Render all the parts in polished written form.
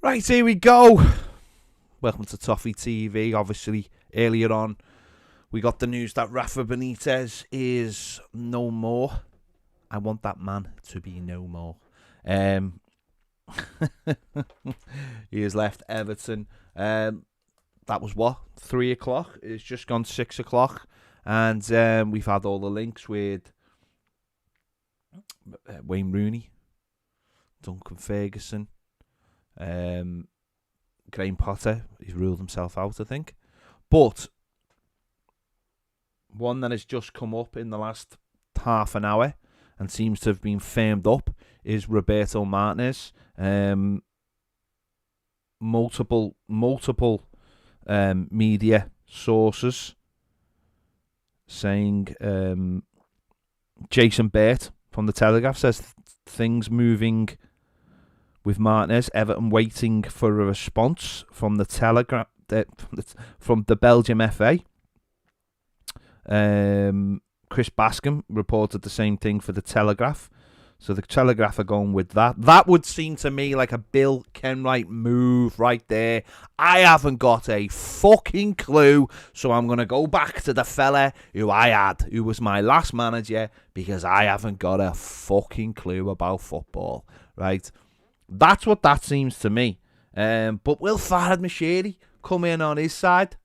Right, here we go. Welcome to Toffee TV. Obviously, earlier on, we got the news that Rafa Benitez is no more. I want that man to be no more. He has left Everton. That was what? 3 o'clock? It's just gone 6 o'clock. And we've had all the links with Wayne Rooney, Duncan Ferguson, Graham Potter. He's ruled himself out, I think. But one that has just come up in the last half an hour and seems to have been firmed up is Roberto Martinez. Multiple media sources saying Jason Burt from the Telegraph says things moving with Martinez. Everton waiting for a response from the Telegraph, from the Belgium FA. Chris Bascom reported the same thing for the Telegraph. So the Telegraph are going with that. That would seem to me like a Bill Kenwright move right there. I haven't got a fucking clue, so I'm going to go back to the fella who was my last manager, because I haven't got a fucking clue about football, right? That's what that seems to me. But will Farhad Moshiri come in on his side?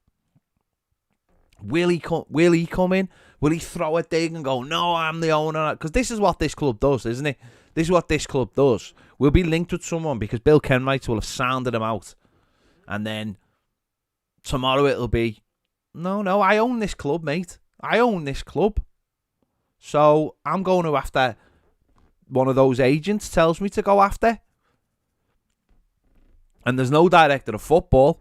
Will he come in? Will he throw a dig and go, no, I'm the owner? Because this is what this club does, isn't it? This is what this club does. We'll be linked with someone because Bill Kenwright will have sounded him out. And then tomorrow it'll be, no, I own this club, mate. I own this club. So I'm going to after one of those agents tells me to go after. And there's no director of football.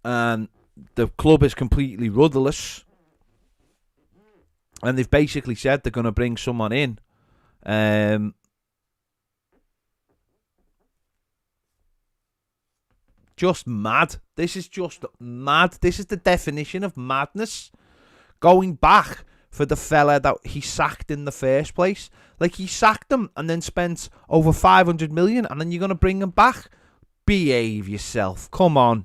And the club is completely rudderless. And they've basically said they're going to bring someone in. Just mad. This is just mad. This is the definition of madness. Going back for the fella that he sacked in the first place. Like, he sacked him and then spent over 500 million, and then you're going to bring him back? Behave yourself. Come on.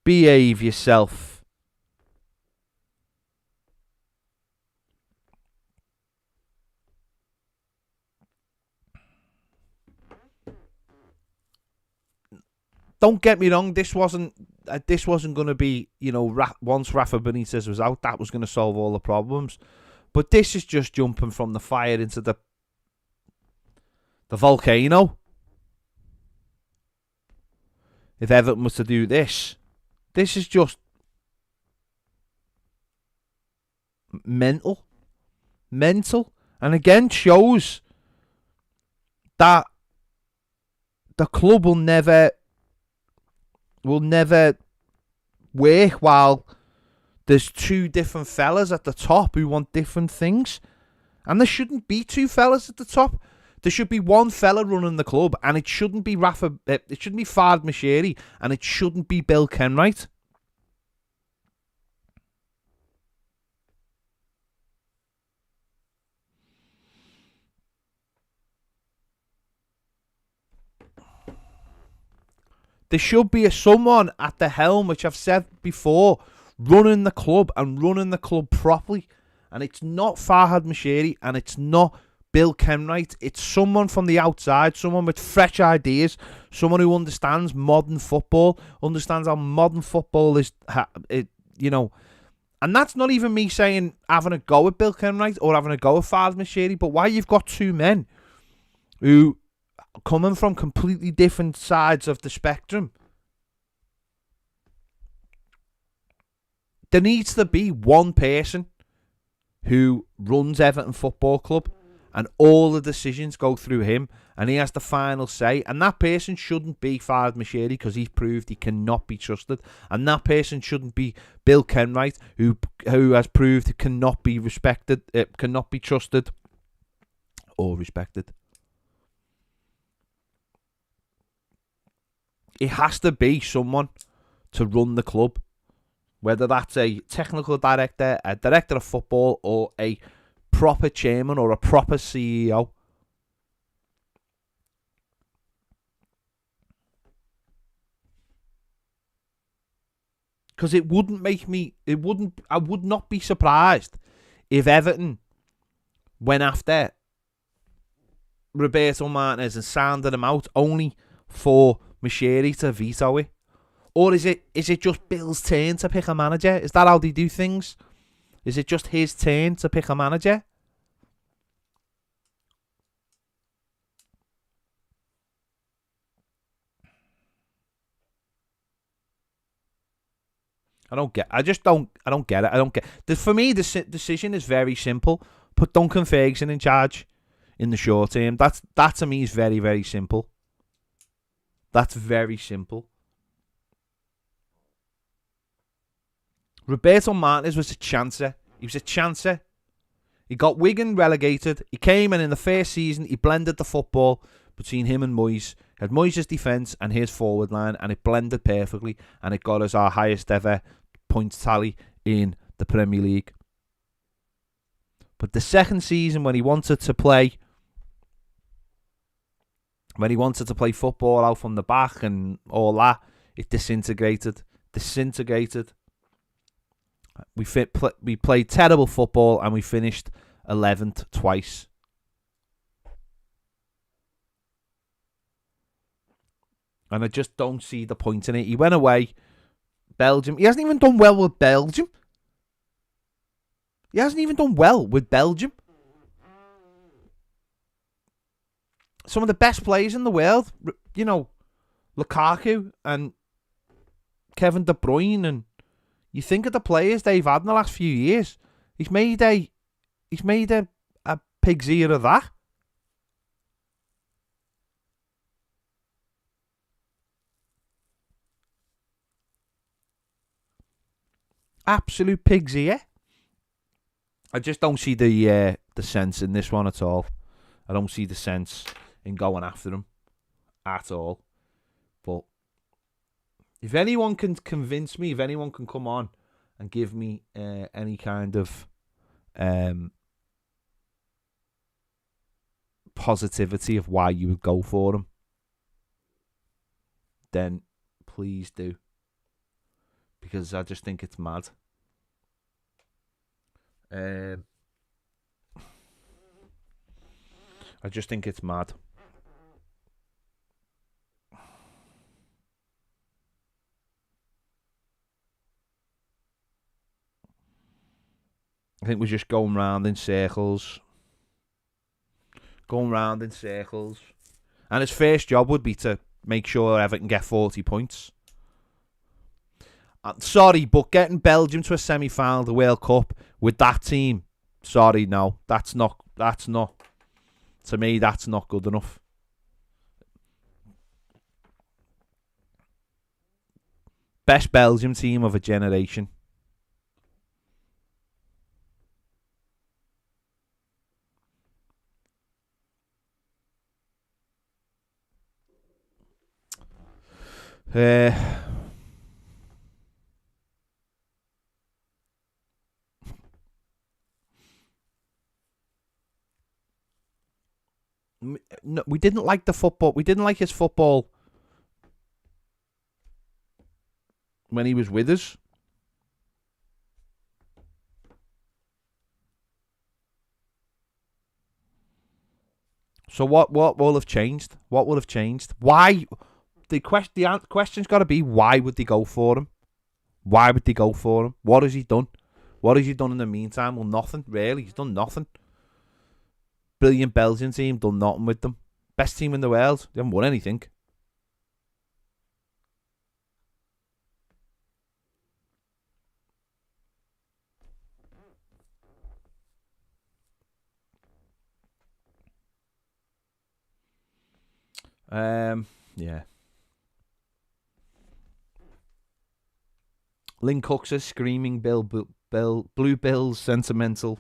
Behave yourself. Don't get me wrong, this wasn't going to be, once Rafa Benitez was out, that was going to solve all the problems. But this is just jumping from the fire into the volcano. If Everton was to do this is just mental. And again, shows that the club will never work while there's two different fellas at the top who want different things. And there shouldn't be two fellas at the top. There should be one fella running the club, and it shouldn't be it shouldn't be Farhad Moshiri, and it shouldn't be Bill Kenwright. There should be someone at the helm, which I've said before, running the club and running the club properly. And it's not Farhad Moshiri and it's not Bill Kenwright. It's someone from the outside, someone with fresh ideas, someone who understands modern football, understands how modern football is, And that's not even me saying having a go at Bill Kenwright or having a go at Farhad Moshiri, but why you've got two men who coming from completely different sides of the spectrum. There needs to be one person who runs Everton Football Club and all the decisions go through him and he has the final say. And that person shouldn't be Farhad Moshiri because he's proved he cannot be trusted. And that person shouldn't be Bill Kenwright who has proved he cannot be respected, cannot be trusted or respected. It has to be someone to run the club, whether that's a technical director, a director of football, or a proper chairman or a proper CEO. Because it wouldn't make me... I would not be surprised if Everton went after Roberto Martinez and sounded him out only for Mashiri to veto it. Or is it just Bill's turn to pick a manager? Is that how they do things? Is it just his turn to pick a manager? I don't get it. I don't get it. For me, the decision is very simple. Put Duncan Ferguson in charge in the short term. That to me is very, very simple. That's very simple. Roberto Martinez was a chancer. He was a chancer. He got Wigan relegated. He came in the first season. He blended the football between him and Moyes. He had Moyes' defence and his forward line, and it blended perfectly, and it got us our highest ever points tally in the Premier League. But the second season, when he wanted to play football out from the back and all that, it disintegrated. We played terrible football and we finished 11th twice. And I just don't see the point in it. He went away. Belgium. He hasn't even done well with Belgium. Some of the best players in the world, you know, Lukaku and Kevin De Bruyne, and you think of the players they've had in the last few years. He's made a pig's ear of that. Absolute pig's ear. I just don't see the sense in this one at all. I don't see the sense in going after him at all. But if anyone can convince me, if anyone can come on and give me any kind of positivity of why you would go for him, then please do. Because I just think it's mad. I just think it's mad. I think we're just going round in circles. And his first job would be to make sure Everton get 40 points. Sorry, but getting Belgium to a semi-final of the World Cup with that team, sorry, no, that's not, to me, that's not good enough. Best Belgium team of a generation. No, we didn't like the football. We didn't like his football when he was with us. So what will have changed? What will have changed? Why? The question's got to be, why would they go for him? Why would they go for him? What has he done? What has he done in the meantime? Well, nothing, really. He's done nothing. Brilliant Belgian team, done nothing with them. Best team in the world, they haven't won anything. Yeah. Lynn Cook says screaming Blue Bills sentimental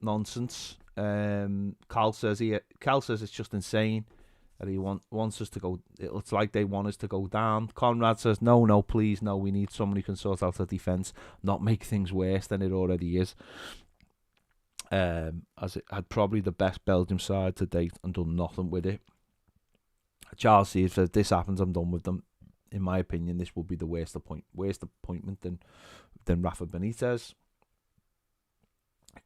nonsense. Carl says it's just insane that he wants us to go. It's like they want us to go down. Conrad says no, please, no. We need someone who can sort out the defense, not make things worse than it already is. As it had probably the best Belgium side to date and done nothing with it. Charles says, if this happens, I'm done with them. in my opinion, this would be the worst appointment than Rafa Benitez.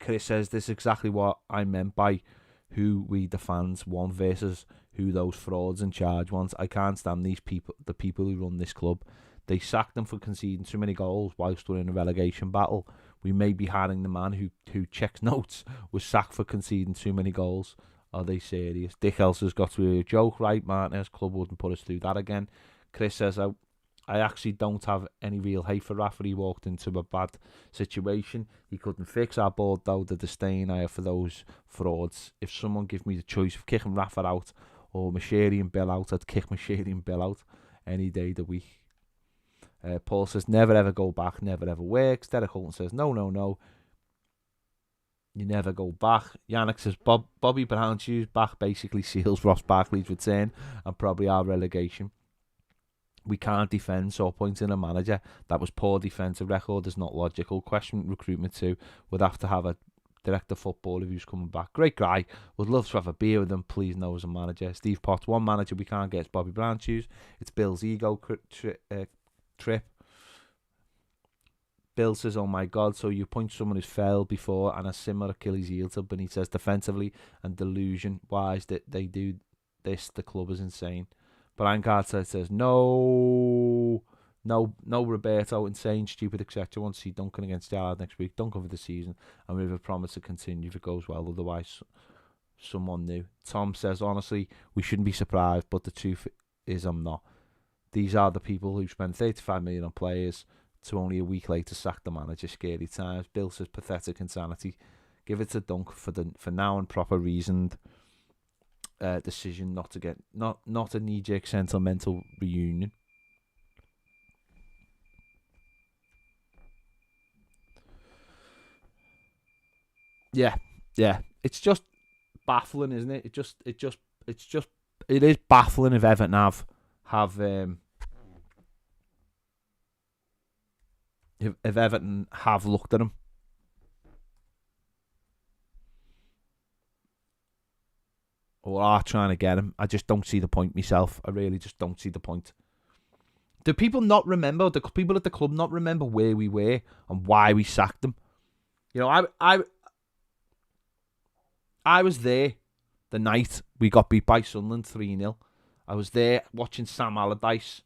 Chris says this is exactly what I meant by who we the fans want versus who those frauds in charge want. I can't stand these people, the people who run this club. They sacked them for conceding too many goals whilst we're in a relegation battle. We may be hiring the man who checks notes was sacked for conceding too many goals. Are they serious? Dick Elsa's got to be a joke, right? Martinez club wouldn't put us through that again. Chris says I actually don't have any real hate for Rafa. He walked into a bad situation. He couldn't fix our board though. The disdain I have for those frauds. If someone give me the choice of kicking Rafa out or Mashiri and Bill out, I'd kick Mashiri and Bill out any day of the week. Paul says never ever go back, never ever works. Derek Holton says no. You never go back. Yannick says Bobby Brown's back basically seals Ross Barkley's return and probably our relegation. We can't defend, so appointing a manager that was poor defensive record is not logical. Question recruitment too. Would have to have a director of football who's coming back. Great guy. Would love to have a beer with him. Please no as a manager. Steve Potts, one manager we can't get is Bobby Brown choose. It's Bill's ego trip. Bill says, oh my God, so you appoint someone who's failed before and a similar Achilles heel to Benitez defensively and delusion-wise that they do this. The club is insane. Brian Carter says, no, Roberto, insane, stupid, etc. Want to see Duncan against Gerrard next week. Duncan for the season, and we have a promise to continue if it goes well. Otherwise, someone new. Tom says, honestly, we shouldn't be surprised, but the truth is I'm not. These are the people who spend 35 million on players to only a week later sack the manager. Scary times. Bill says, pathetic insanity. Give it to Dunk for now and proper reasoned decision not to get not a knee-jerk sentimental reunion. Yeah. It's just baffling, isn't it? It is baffling if Everton have if Everton have looked at him. Or are trying to get him. I just don't see the point myself. I really just don't see the point. Do people not remember, the people at the club not remember where we were and why we sacked them? You know, I was there the night we got beat by Sunderland 3-0. I was there watching Sam Allardyce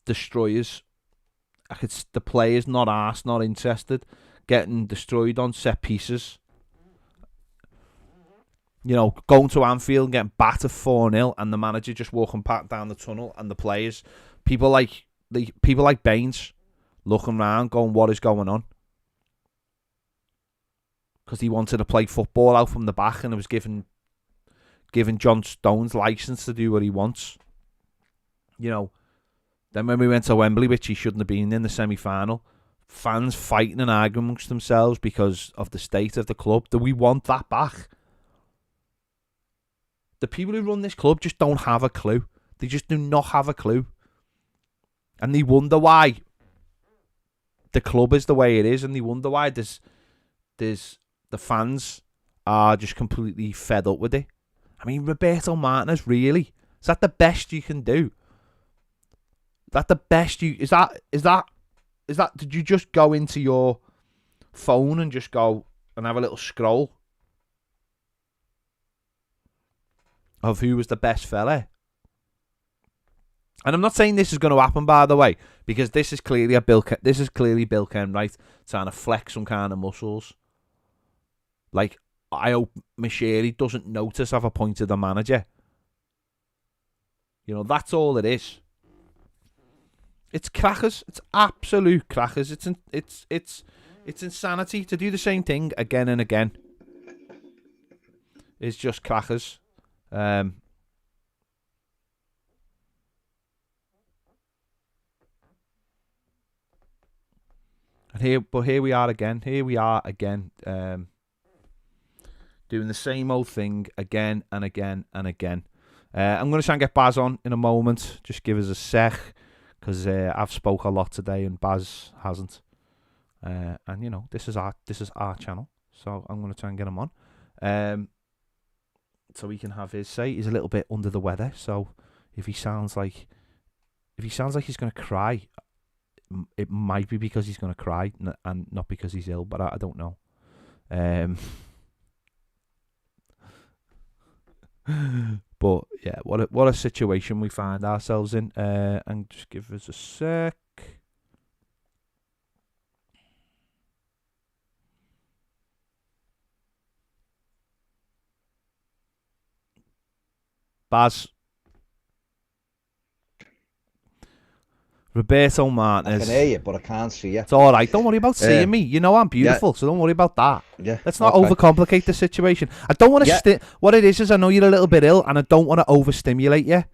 destroy us. The players not asked, not interested, getting destroyed on set pieces. You know, going to Anfield and getting battered 4-0 and the manager just walking back down the tunnel and the players, people like Baines looking around going, what is going on? Because he wanted to play football out from the back and it was giving John Stones license to do what he wants. You know, then when we went to Wembley, which he shouldn't have been in the semi-final, fans fighting and arguing amongst themselves because of the state of the club. Do we want that back? The people who run this club just don't have a clue. They just do not have a clue. And they wonder why the club is the way it is, and they wonder why there's the fans are just completely fed up with it. I mean, Roberto Martinez, really? Is that the best you can do? Is that did you just go into your phone and just go and have a little scroll of who was the best fella? And I'm not saying this is going to happen, by the way, because this is clearly Bill Kenwright trying to flex some kind of muscles. Like, I hope Mashiri doesn't notice I've appointed a manager. You know, that's all it is. It's crackers. It's absolute crackers. It's insanity to do the same thing again and again. It's just crackers. And here we are again. Doing the same old thing again and again and again. I'm going to try and get Baz on in a moment. Just give us a sec, because I've spoke a lot today and Baz hasn't. And you know, this is our channel, so I'm going to try and get him on. so he can have his say. He's a little bit under the weather, so if he sounds like he's going to cry, it might be because he's going to cry and not because he's ill, but I don't know. But yeah, what a situation we find ourselves in. And just give us a sec. Baz. Roberto Martinez. I can hear you, but I can't see you. It's all right. Don't worry about seeing me. You know I'm beautiful, so don't worry about that. Yeah. Let's not overcomplicate the situation. I don't want to. What it is I know you're a little bit ill, and I don't want to overstimulate you.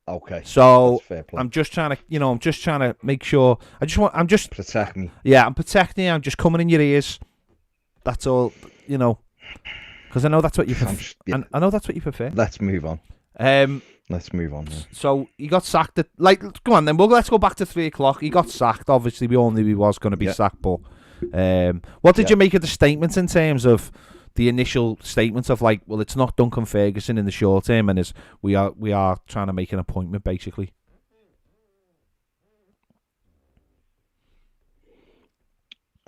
Okay. So I'm just trying to, make sure. I'm just protect me. Yeah, I'm protecting you. I'm just coming in your ears. That's all. Because I know that's what you prefer. I know that's what you prefer. Let's move on. Let's move on. Yeah. So he got sacked. Go on then. Let's go back to 3 o'clock. He got sacked. Obviously, we all knew he was going to be sacked. But what did you make of the statements in terms of the initial statements of well, it's not Duncan Ferguson in the short term, and we are trying to make an appointment basically.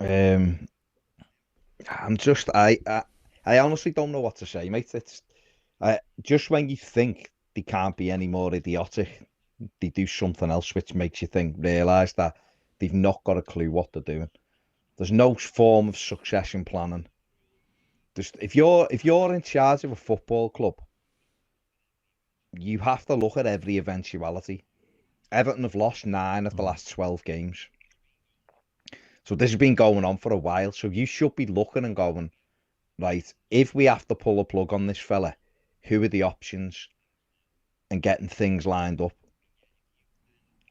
I honestly don't know what to say, mate. It's just when you think they can't be any more idiotic, they do something else which makes you realise that they've not got a clue what they're doing. There's no form of succession planning. If you're in charge of a football club, you have to look at every eventuality. Everton have lost 9 of the last 12 games. So this has been going on for a while. So you should be looking and going, right, if we have to pull a plug on this fella, who are the options? And getting things lined up.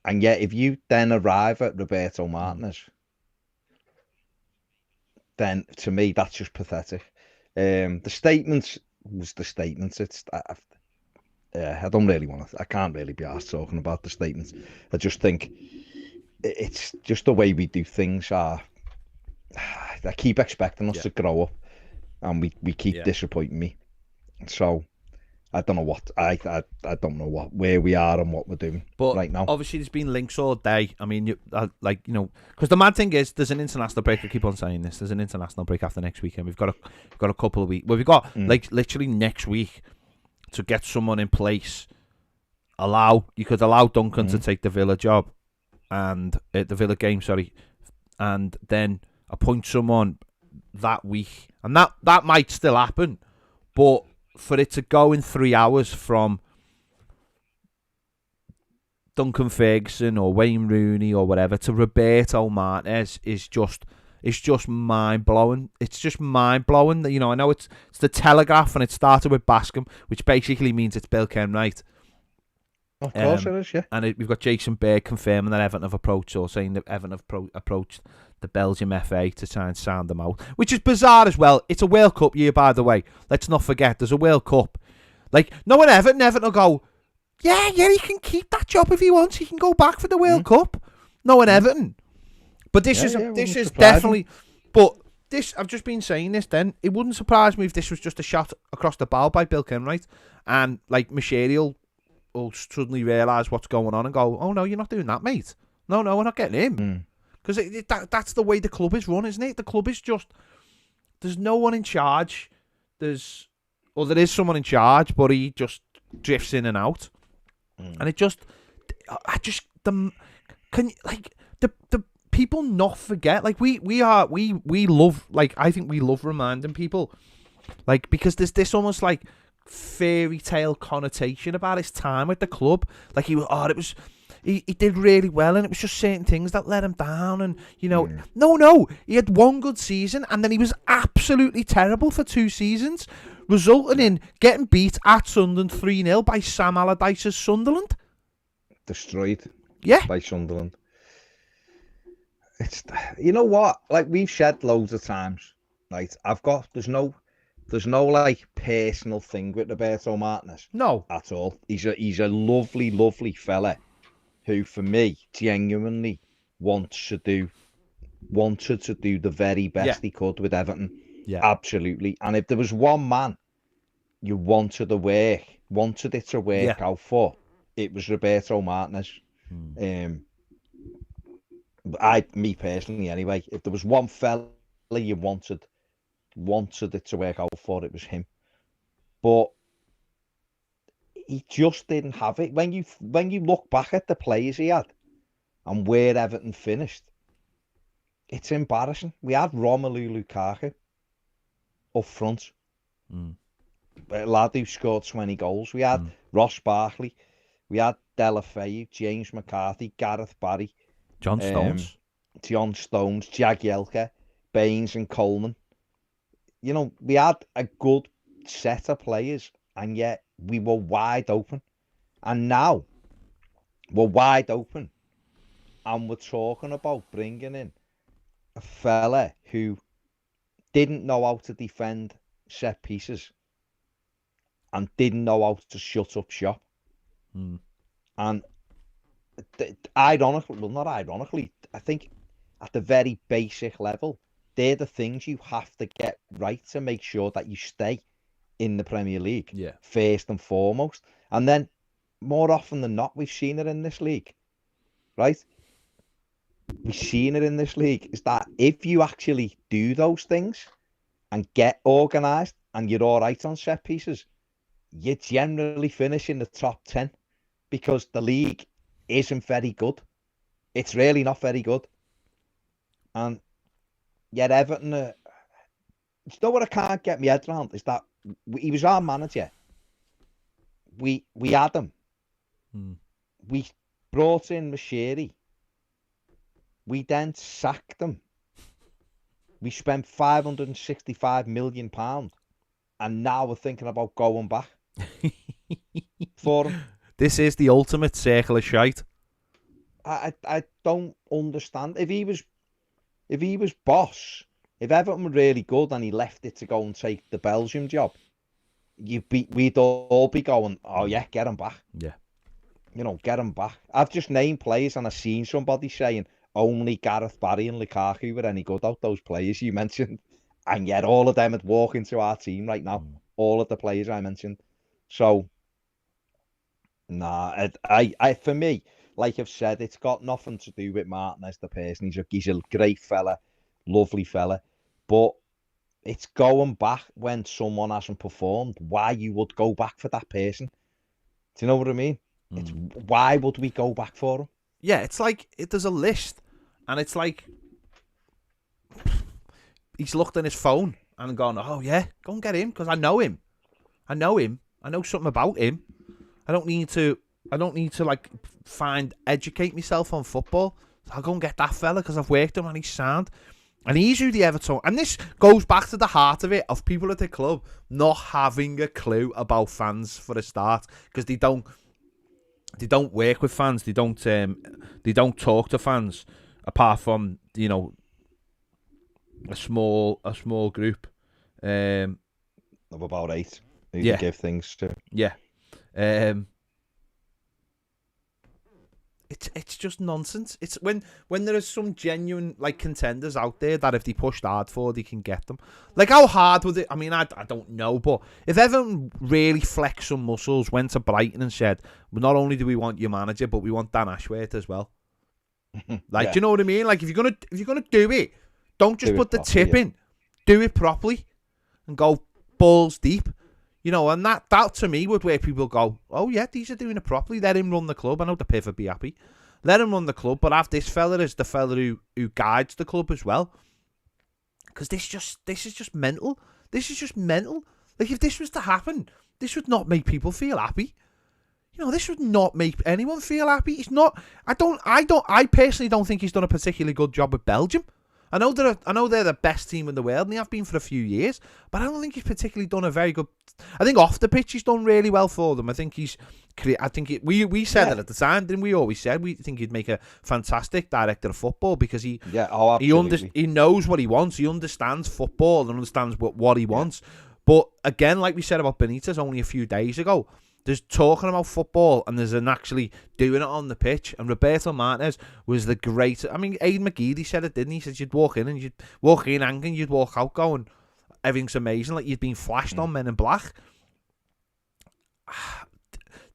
And yet, if you then arrive at Roberto Martinez, then to me, that's just pathetic. The statements was the statements. I don't really want to. I can't really be asked talking about the statements. I just think it's just the way we do things. I keep expecting us to grow up, and we keep disappointing me. So I don't know what I don't know where we are and what we're doing right now. Obviously, there's been links all day. I mean, because the mad thing is, there's an international break. I keep on saying this. There's an international break after next weekend. We've got a couple of weeks. Well, we've got literally next week to get someone in place. You could allow Duncan to take the Villa job, and the Villa game, and then appoint someone that week, and that might still happen, but for it to go in 3 hours from Duncan Ferguson or Wayne Rooney or whatever to Roberto Martinez is just mind blowing. It's just mind blowing. I know it's the Telegraph and it started with Bascom, which basically means it's Bill Kenwright. Of course it is, yeah. And we've got Jason Berg confirming that Everton have approached, or saying that Everton have approached the Belgium FA to try and sound them out, which is bizarre as well. It's a World Cup year, by the way. Let's not forget, there's a World Cup. No one Everton will go, yeah, he can keep that job if he wants. He can go back for the World Cup. No one Everton. But this is definitely. But this, I've just been saying this. Then it wouldn't surprise me if this was just a shot across the bow by Bill Kenwright, and managerial will suddenly realise what's going on and go, oh no, you're not doing that, mate. No, we're not getting him. Because that's the way the club is run, isn't it? The club is just, there's no one in charge. There is someone in charge, but he just drifts in and out. And it just, the people not forget. We love, I think we love reminding people, because there's this almost fairy tale connotation about his time with the club. He did really well, and it was just certain things that let him down. And no, he had one good season, and then he was absolutely terrible for 2 seasons, resulting in getting beat at Sunderland 3-0 by Sam Allardyce's Sunderland. Destroyed. Yeah. By Sunderland. It's, you know what? We've said loads of times, right? There's no personal thing with Roberto Martinez. No. At all. He's a lovely, lovely fella who, for me, genuinely wanted to do the very best he could with Everton. Yeah. Absolutely. And if there was one man you wanted it to work out for, it was Roberto Martinez. Me personally, anyway, if there was one fella you wanted it to work out for, it was him. But he just didn't have it. When you look back at the players he had and where Everton finished, it's embarrassing. We had Romelu Lukaku up front, a lad who scored 20 goals. We had Ross Barkley, we had Delafeu, James McCarthy, Gareth Barry, John Stones, Jagielka, Baines and Coleman. You know, we had a good set of players, and yet we were wide open. And now we're wide open, and we're talking about bringing in a fella who didn't know how to defend set pieces and didn't know how to shut up shop. And ironically, well, not ironically, I think at the very basic level, they're the things you have to get right to make sure that you stay in the Premier League, first and foremost. And then, more often than not, we've seen it in this league, right? We've seen it in this league, is that if you actually do those things and get organised and you're all right on set pieces, you generally finish in the top 10 because the league isn't very good. It's really not very good. And yet Everton, you know what I can't get my head around is that he was our manager. We had him. We brought in Mashiri. We then sacked him. We spent £565 million, and now we're thinking about going back for him. This is the ultimate circle of shite. I don't understand. If he was boss, if Everton were really good and he left it to go and take the Belgium job, we'd all be going, oh yeah, get him back. Yeah. You know, get him back. I've just named players and I've seen somebody saying only Gareth Barry and Lukaku were any good out those players you mentioned. And yet all of them would walk into our team right now. All of the players I mentioned. So, nah, I for me, like I've said, it's got nothing to do with Martin as the person. He's a great fella, lovely fella. But it's going back when someone hasn't performed. Why you would go back for that person? Do you know what I mean? It's why would we go back for him? Yeah, it's like there's a list, and it's like he's looked on his phone and gone, oh yeah, go and get him because I know him. I know something about him. I don't need to like educate myself on football. I'll go and get that fella because I've worked him and he's sound. And he's who the Everton, and this goes back to the heart of it, of people at the club not having a clue about fans for a start, because they don't work with fans, they don't talk to fans, apart from, you know, a small group of about 8 who you give things to. Yeah. It's just nonsense. It's when there are some genuine like contenders out there that if they pushed hard for, they can get them. Like, how hard would it? I mean, I don't know, but if Everton really flexed some muscles, went to Brighton and said, well, not only do we want your manager, but we want Dan Ashworth as well. Like, do you know what I mean? Like, if you're gonna do it, don't just put the tip in. Do it properly and go balls deep. You know, and that to me would where people go, oh yeah, these are doing it properly. Let him run the club. I know the Piv would be happy. Let him run the club, but have this fella as the fella who guides the club as well. Because this is just mental. This is just mental. Like, if this was to happen, this would not make people feel happy. You know, this would not make anyone feel happy. It's not. I personally don't think he's done a particularly good job with Belgium. I know they're the best team in the world, and they have been for a few years. But I don't think he's particularly done a very good. I think off the pitch he's done really well for them. I think we said it at the time, didn't we? Always said we think he'd make a fantastic director of football because he knows what he wants. He understands football and understands what he wants. But again, like we said about Benitez only a few days ago, there's talking about football and there's an actually doing it on the pitch. And Roberto Martinez was the great. I mean, Aidan McGeady said it, didn't he? He said you'd walk in angry, and you'd walk out going, everything's amazing, like you'd been flashed on Men in Black.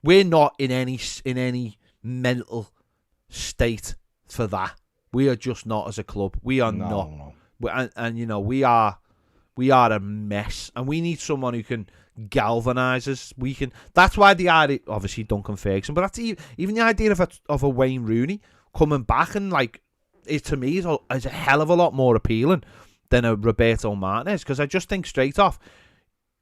we're not in any mental state for that. We are just not as a club. We are not. No. And you know, we are a mess, and we need someone who can galvanise us. We can. That's why the idea, obviously Duncan Ferguson, but that's even the idea of a Wayne Rooney coming back and like it to me is a hell of a lot more appealing than a Roberto Martinez, because I just think straight off,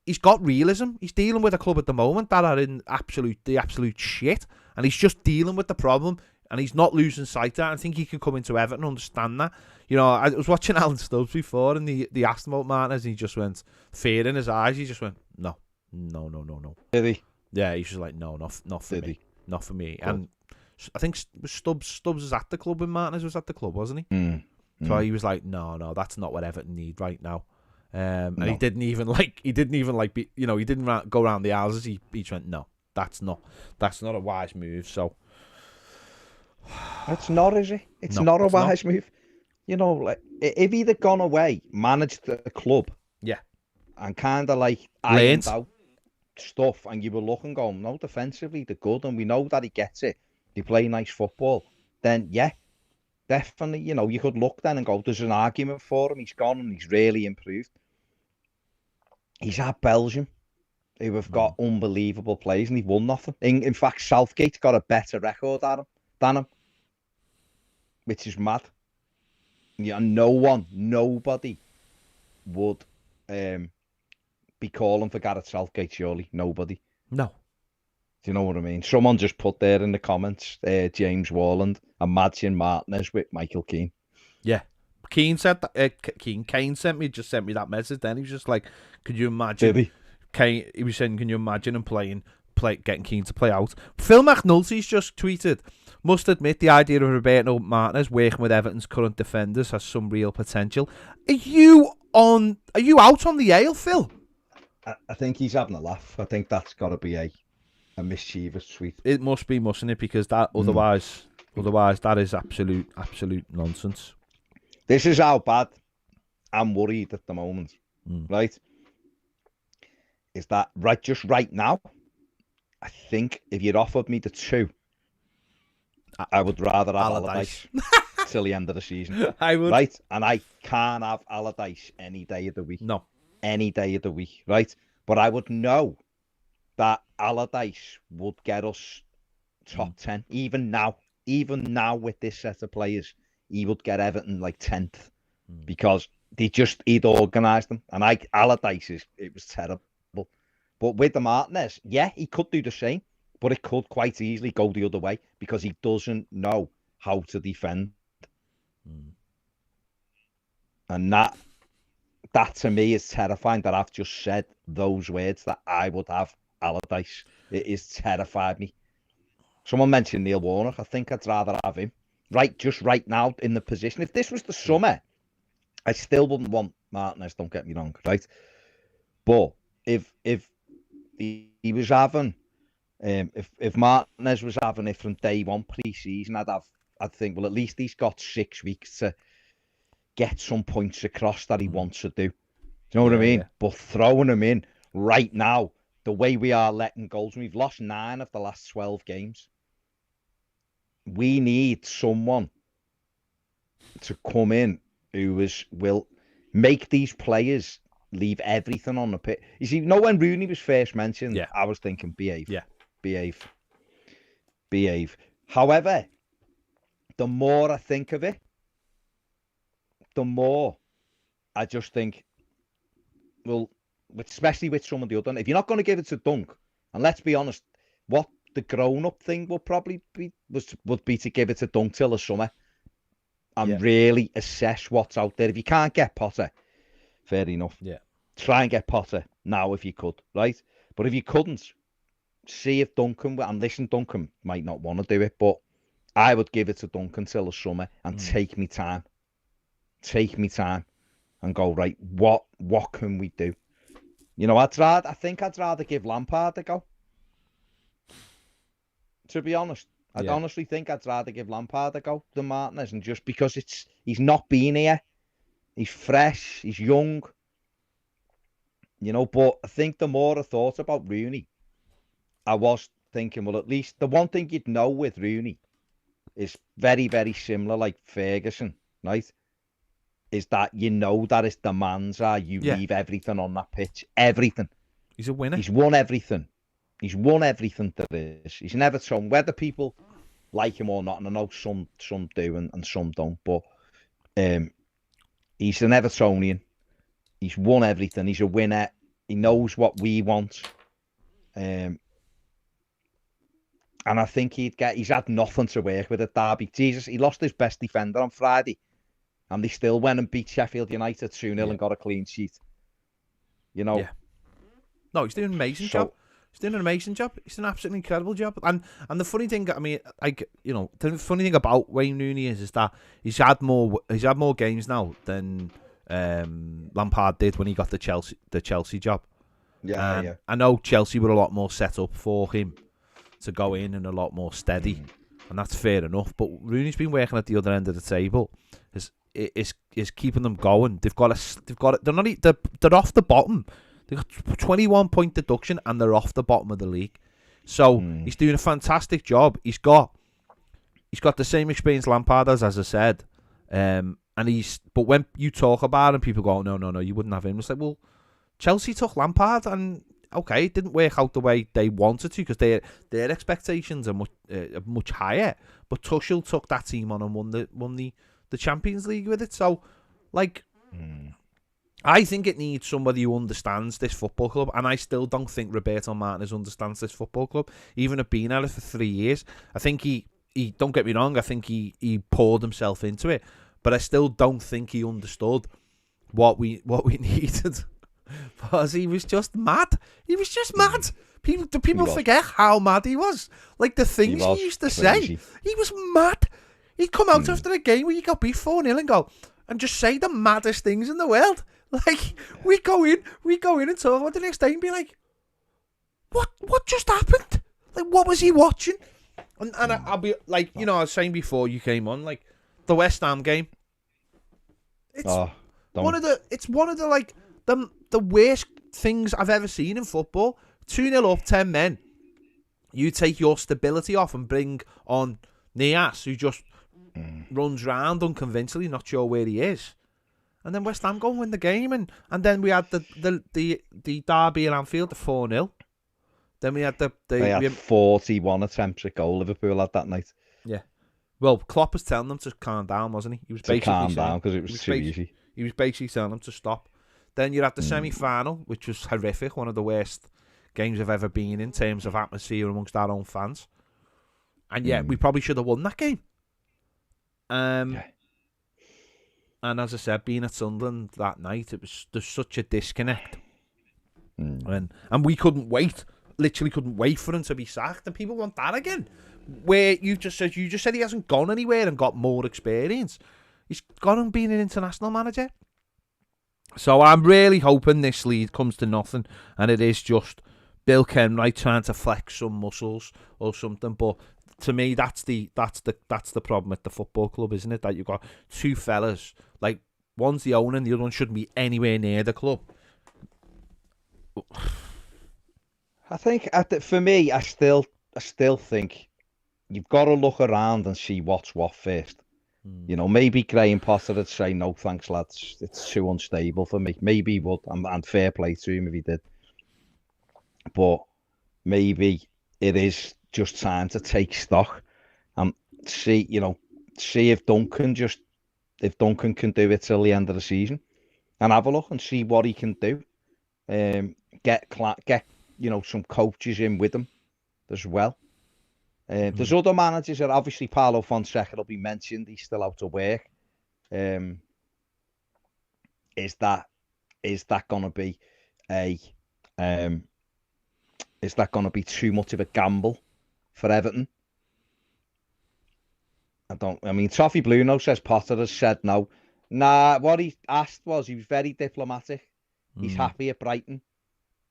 he's got realism. He's dealing with a club at the moment that are in the absolute shit, and he's just dealing with the problem, and he's not losing sight of that. I think he can come into Everton and understand that. You know, I was watching Alan Stubbs before, and they asked him about Martinez, and he just went, fear in his eyes, he just went, no. Did he? Yeah, he's just like, no, not for me. Not for me. Good. And I think Stubbs was at the club when Martinez was at the club, wasn't he? So he was like, no, that's not what Everton need right now. And he didn't even be, you know, he didn't go around the houses. He just went, no, that's not a wise move. So it's not, is it? It's not a wise move. You know, like if he'd have gone away, managed the club, yeah, and kind of like ironed out stuff, and you were looking, going, no, defensively they're good, and we know that he gets it. They play nice football. Then yeah, definitely, you know, you could look then and go, there's an argument for him. He's gone and he's really improved. He's at Belgium, who have got unbelievable players, and he's won nothing. In fact, Southgate's got a better record than him, which is mad. Yeah, nobody would be calling for Gareth Southgate, surely. Nobody. No. Do you know what I mean? Someone just put there in the comments, James Warland, imagine Martinez with Michael Keane. Yeah. Keane said that. Kane sent me that message. Then he was just like, "Could you imagine?" Did he? Kane, he was saying, "Can you imagine him getting Keane to play out?" Phil McNulty's just tweeted, "Must admit the idea of Roberto Martinez working with Everton's current defenders has some real potential." Are you out on the ale, Phil? I think he's having a laugh. I think that's got to be a mischievous tweet. It must be, mustn't it? Because that otherwise that is absolute nonsense. This is how bad I'm worried at the moment, right? Is that just right now? I think if you'd offered me the two, I would rather have Allardyce till the end of the season. I would. Right? And I can't have Allardyce any day of the week. No. Any day of the week, right? But I would know that Allardyce would get us top 10. Even now with this set of players, he would get Everton like 10th because he'd organised them. And Allardyce, it was terrible. But with the Martinez, yeah, he could do the same, but it could quite easily go the other way because he doesn't know how to defend. And that to me is terrifying, that I've just said those words, that I would have Allardyce. It has terrified me. Someone mentioned Neil Warnock. I think I'd rather have him just right now in the position. If this was the summer, I still wouldn't want Martinez, don't get me wrong, right? But if he was having, if Martinez was having it from day one pre-season, I'd think, well, at least he's got 6 weeks to get some points across that he wants to do. Do you know what I mean? Yeah. But throwing him in right now, the way we are letting goals, we've lost 9 of the last 12 games. We need someone to come in who will make these players leave everything on the pitch. You see, when Rooney was first mentioned, I was thinking behave. Yeah. Behave. However, the more I think of it, the more I just think, well, especially with some of the other, if you're not going to give it to Dunk, and let's be honest, what the grown-up thing would probably be would be to give it to Dunk till the summer and really assess what's out there. If you can't get Potter, fair enough. Yeah. Try and get Potter now if you could, right? But if you couldn't, see if Duncan, and listen, Duncan might not want to do it, but I would give it to Duncan till the summer and take me time. Take me time and go, right, what can we do? You know, I think I'd rather give Lampard a go. To be honest, I'd honestly think I'd rather give Lampard a go than Martinez, and just because he's not been here, he's fresh, he's young, you know. But I think the more I thought about Rooney, I was thinking, well, at least the one thing you'd know with Rooney is very, very similar, like Ferguson, right? Is that you know that his demands are you leave everything on that pitch, everything. He's a winner. He's won everything. He's won everything there is. He's never shown whether people like him or not, and I know some do and some don't, but he's an Evertonian. He's won everything. He's a winner. He knows what we want. And I think he's had nothing to work with at Derby. Jesus, he lost his best defender on Friday, and they still went and beat Sheffield United 2-0 and got a clean sheet. You know? Yeah. No, he's doing an amazing job. He's doing an amazing job. He's doing an absolutely incredible job. And the funny thing, I mean, the funny thing about Wayne Rooney is that he's had more games now than Lampard did when he got the Chelsea job. Yeah. I know Chelsea were a lot more set up for him to go in and a lot more steady, and that's fair enough. But Rooney's been working at the other end of the table. Is keeping them going. They've got it. They're off the bottom. They got 21-point deduction and they're off the bottom of the league. So he's doing a fantastic job. He's got the same experience Lampard has, as I said. But when you talk about him, people go, no, you wouldn't have him. It's like, well, Chelsea took Lampard and okay, it didn't work out the way they wanted to because their expectations are much higher. But Tuchel took that team on and won the Champions League with it. So, like, I think it needs somebody who understands this football club, and I still don't think Roberto Martinez understands this football club, even at being at it for 3 years. I think he don't get me wrong, I think he poured himself into it, but I still don't think he understood what we needed. Because he was just mad. He was just mad. People forget how mad he was. Like the things he used to say. He was mad. He'd come out after a game where you got beat 4-0 and go and just say the maddest things in the world. Like we go in and talk about the next day and be like, what just happened? Like what was he watching? And I'll be like, I was saying before you came on, like the West Ham game. It's one of the like the worst things I've ever seen in football. 2-0 up, 10 men. You take your stability off and bring on Nias, who just runs round unconvincingly, not sure where he is. And then West Ham go and win the game, and then we had the derby in Anfield, the 4-0. Then we had they had 41 attempts at goal. Liverpool had that night. Yeah. Well, Klopp was telling them to calm down, wasn't he? He was basically calm down because it was too easy. He was basically telling them to stop. Then you had the semi-final, which was horrific, one of the worst games I've ever been in terms of atmosphere amongst our own fans. And we probably should have won that game. And as I said, being at Sunderland that night, there's such a disconnect. And we couldn't wait, literally couldn't wait for him to be sacked. And people want that again. Where you just said he hasn't gone anywhere and got more experience. He's gone and been an international manager. So I'm really hoping this lead comes to nothing, and it is just Bill Kenwright trying to flex some muscles or something. But to me, that's the problem with the football club, isn't it? That you've got two fellas, like one's the owner and the other one shouldn't be anywhere near the club. I think for me, I still think you've got to look around and see what's what first. Maybe Graham Potter would say, no, thanks, lads. It's too unstable for me. Maybe he would, and fair play to him if he did. But maybe it is just time to take stock and see if Duncan can do it till the end of the season, and have a look and see what he can do. Get some coaches in with him as well. There's other managers that obviously Paulo Fonseca will be mentioned. He's still out of work. Is that going to be too much of a gamble for Everton? Toffee Bluno says Potter has said no. Nah, what he asked was, he was very diplomatic. He's happy at Brighton.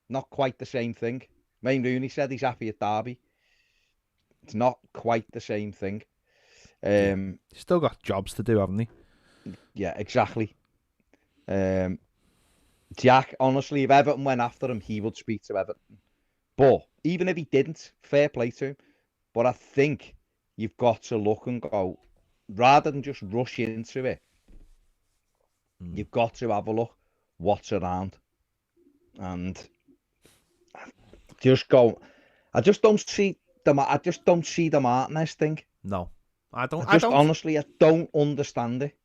Not quite the same thing. Wayne Rooney said he's happy at Derby. It's not quite the same thing. He's still got jobs to do, haven't he? Yeah, exactly. Jack, honestly, if Everton went after him, he would speak to Everton. But even if he didn't, fair play to him. But I think you've got to look and go, rather than just rush into it, you've got to have a look what's around. And just go, I just don't see the Martinez thing. No, I don't. Honestly, I don't understand it.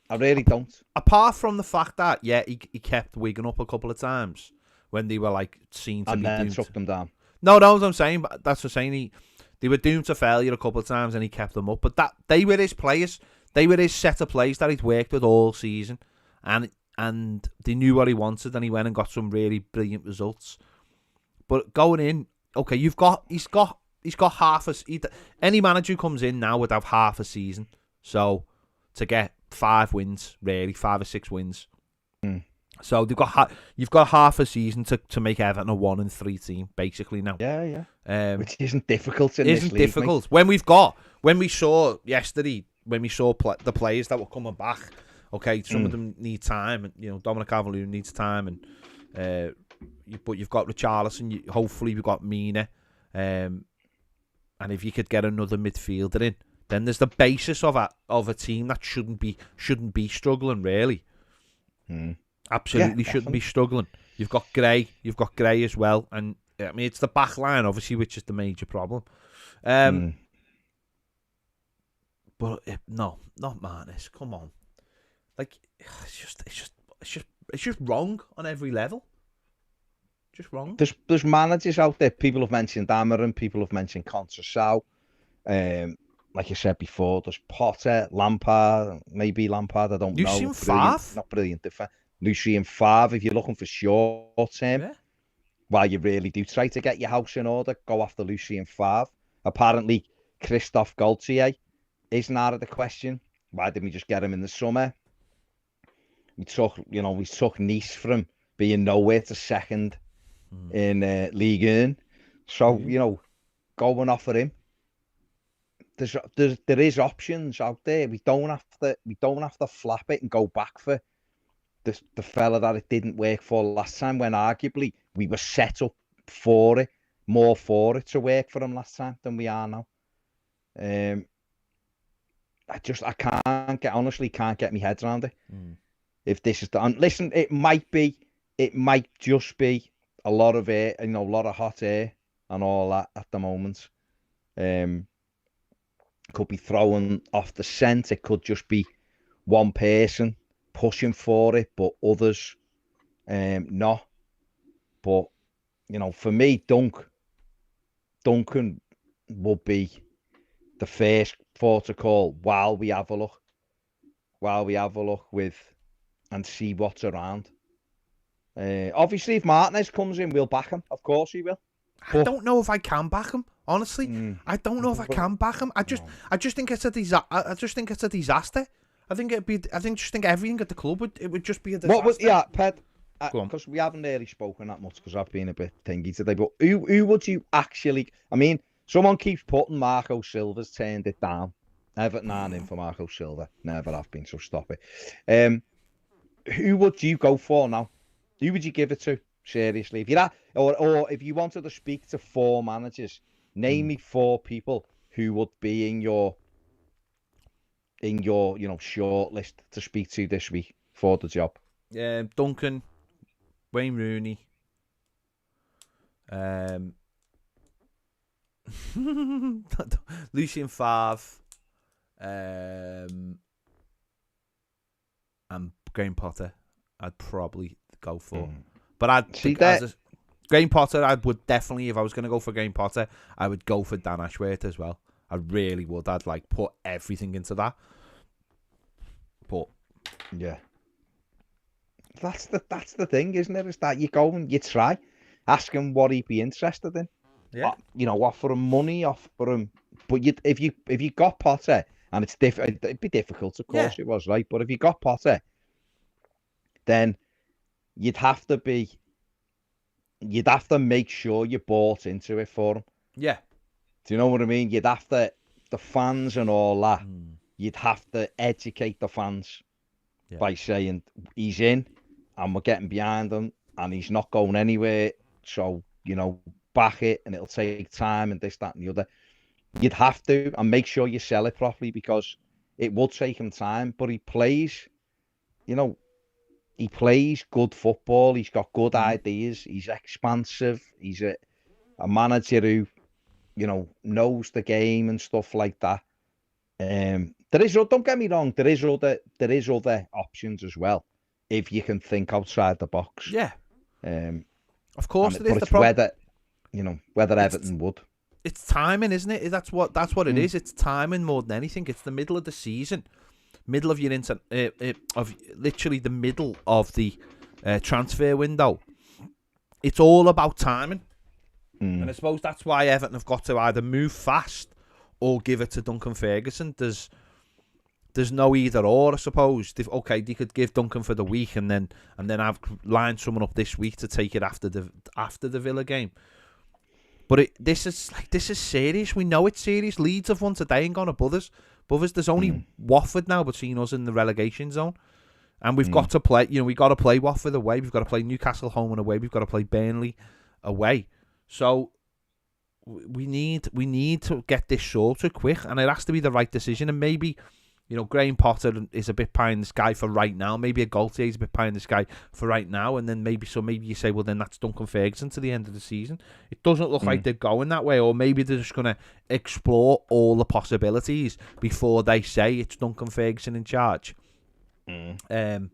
I really don't. Apart from the fact that, yeah, he kept Wigan up a couple of times when they were like seen to and be then doomed. took them down. No, that's what I'm saying. But that's what I'm saying. They were doomed to failure a couple of times, and he kept them up. But that they were his players. They were his set of plays that he'd worked with all season, and they knew what he wanted, and he went and got some really brilliant results. But going in, okay, he's got half a. Any manager who comes in now would have half a season. So to get 5 wins, really 5 or 6 wins. So you've got half a season to make Everton a 1-3 team basically now. Yeah. Which isn't difficult in this league. Isn't difficult mate. When we saw yesterday, the players that were coming back. Okay, some of them need time, and Dominic Calvert-Lewin needs time, and but you've got Richarlison. Hopefully, we've got Mina, and if you could get another midfielder in, then there's the basis of a team that shouldn't be struggling really. Absolutely shouldn't be struggling. You've got Gray as well, and I mean it's the back line obviously which is the major problem. But no, not Martinez. Come on, like it's just wrong on every level. Just wrong. There's managers out there. People have mentioned Amarin. People have mentioned Conceição. Like I said before, there's Potter, Lampard. Maybe Lampard. I don't know. Lucien Favre. Not brilliant defense. Lucien Favre. If you're looking for short term, while you really do try to get your house in order, go after Lucien Favre. Apparently, Christophe Galtier isn't out of the question. Why didn't we just get him in the summer? We took Nice from being nowhere to second in Ligue 1. So, go and offer him. There is options out there. We don't have to flap it and go back for the fella that it didn't work for last time, when arguably we were set up more for it to work for him last time than we are now. I honestly can't get my head around it. If this is listen, it might just be a lot of air, a lot of hot air and all that at the moment. Could be thrown off the scent. It could just be one person pushing for it, but others not. But for me, Duncan would be the first port of call while we have a look with and see what's around. Obviously, if Martinez comes in, we'll back him. Of course, he will. But I don't know if I can back him. Honestly, I don't know if I can back him. I just think it's a disaster. I think everything at the club would just be a disaster. Ped? Because we haven't really spoken that much because I've been a bit tingy today. But who would you actually? I mean, someone keeps putting Marco Silva's turned it down. Everton aren't in for Marco Silva. Never have been, so stop it. Who would you go for now? Who would you give it to? Seriously, if you're or if you wanted to speak to 4 managers, name me 4 people who would be in your short list to speak to this week for the job. Duncan, Wayne Rooney, Lucien Favre, and Graham Potter. I'd probably go for. But I'd see that Graham Potter. I would definitely, if I was going to go for Graham Potter, I would go for Dan Ashworth as well. I really would. I'd put everything into that. But yeah, that's the thing, isn't it? Is that you go and you try, ask him what he'd be interested in. Yeah, offer him money, offer him. But if you got Potter, and it's it'd be difficult, of course it was, right? But if you got Potter, then you'd have to make sure you bought into it for him. Yeah. Do you know what I mean? You'd have to, the fans and all that, you'd have to educate the fans by saying he's in and we're getting behind him and he's not going anywhere. So, back it and it'll take time and this, that, and the other. You'd have to, and make sure you sell it properly, because it will take him time. But he plays, he plays good football. He's got good ideas. He's expansive. He's a manager who, knows the game and stuff like that. Don't get me wrong, there is other options as well, if you can think outside the box. Yeah. Of course there is. But it's whether Everton would. It's timing, isn't it? That's what it is. It's timing more than anything. It's the middle of the season, middle of your literally the middle of the transfer window. It's all about timing, and I suppose that's why Everton have got to either move fast or give it to Duncan Ferguson. There's no either or, I suppose. They could give Duncan for the week and then I've lined someone up this week to take it after the Villa game. But this is serious. We know it's serious. Leeds have won today and gone above us. There's only Watford now between us and the relegation zone, and we've got to play. We've got to play Watford away. We've got to play Newcastle home and away. We've got to play Burnley away. So we need to get this sorted quick, and it has to be the right decision. And maybe, Graham Potter is a bit pie in the sky for right now. Maybe a Gaultier is a bit pie in the sky for right now, and then maybe you say, well, then that's Duncan Ferguson to the end of the season. It doesn't look like they're going that way, or maybe they're just going to explore all the possibilities before they say it's Duncan Ferguson in charge. Duncan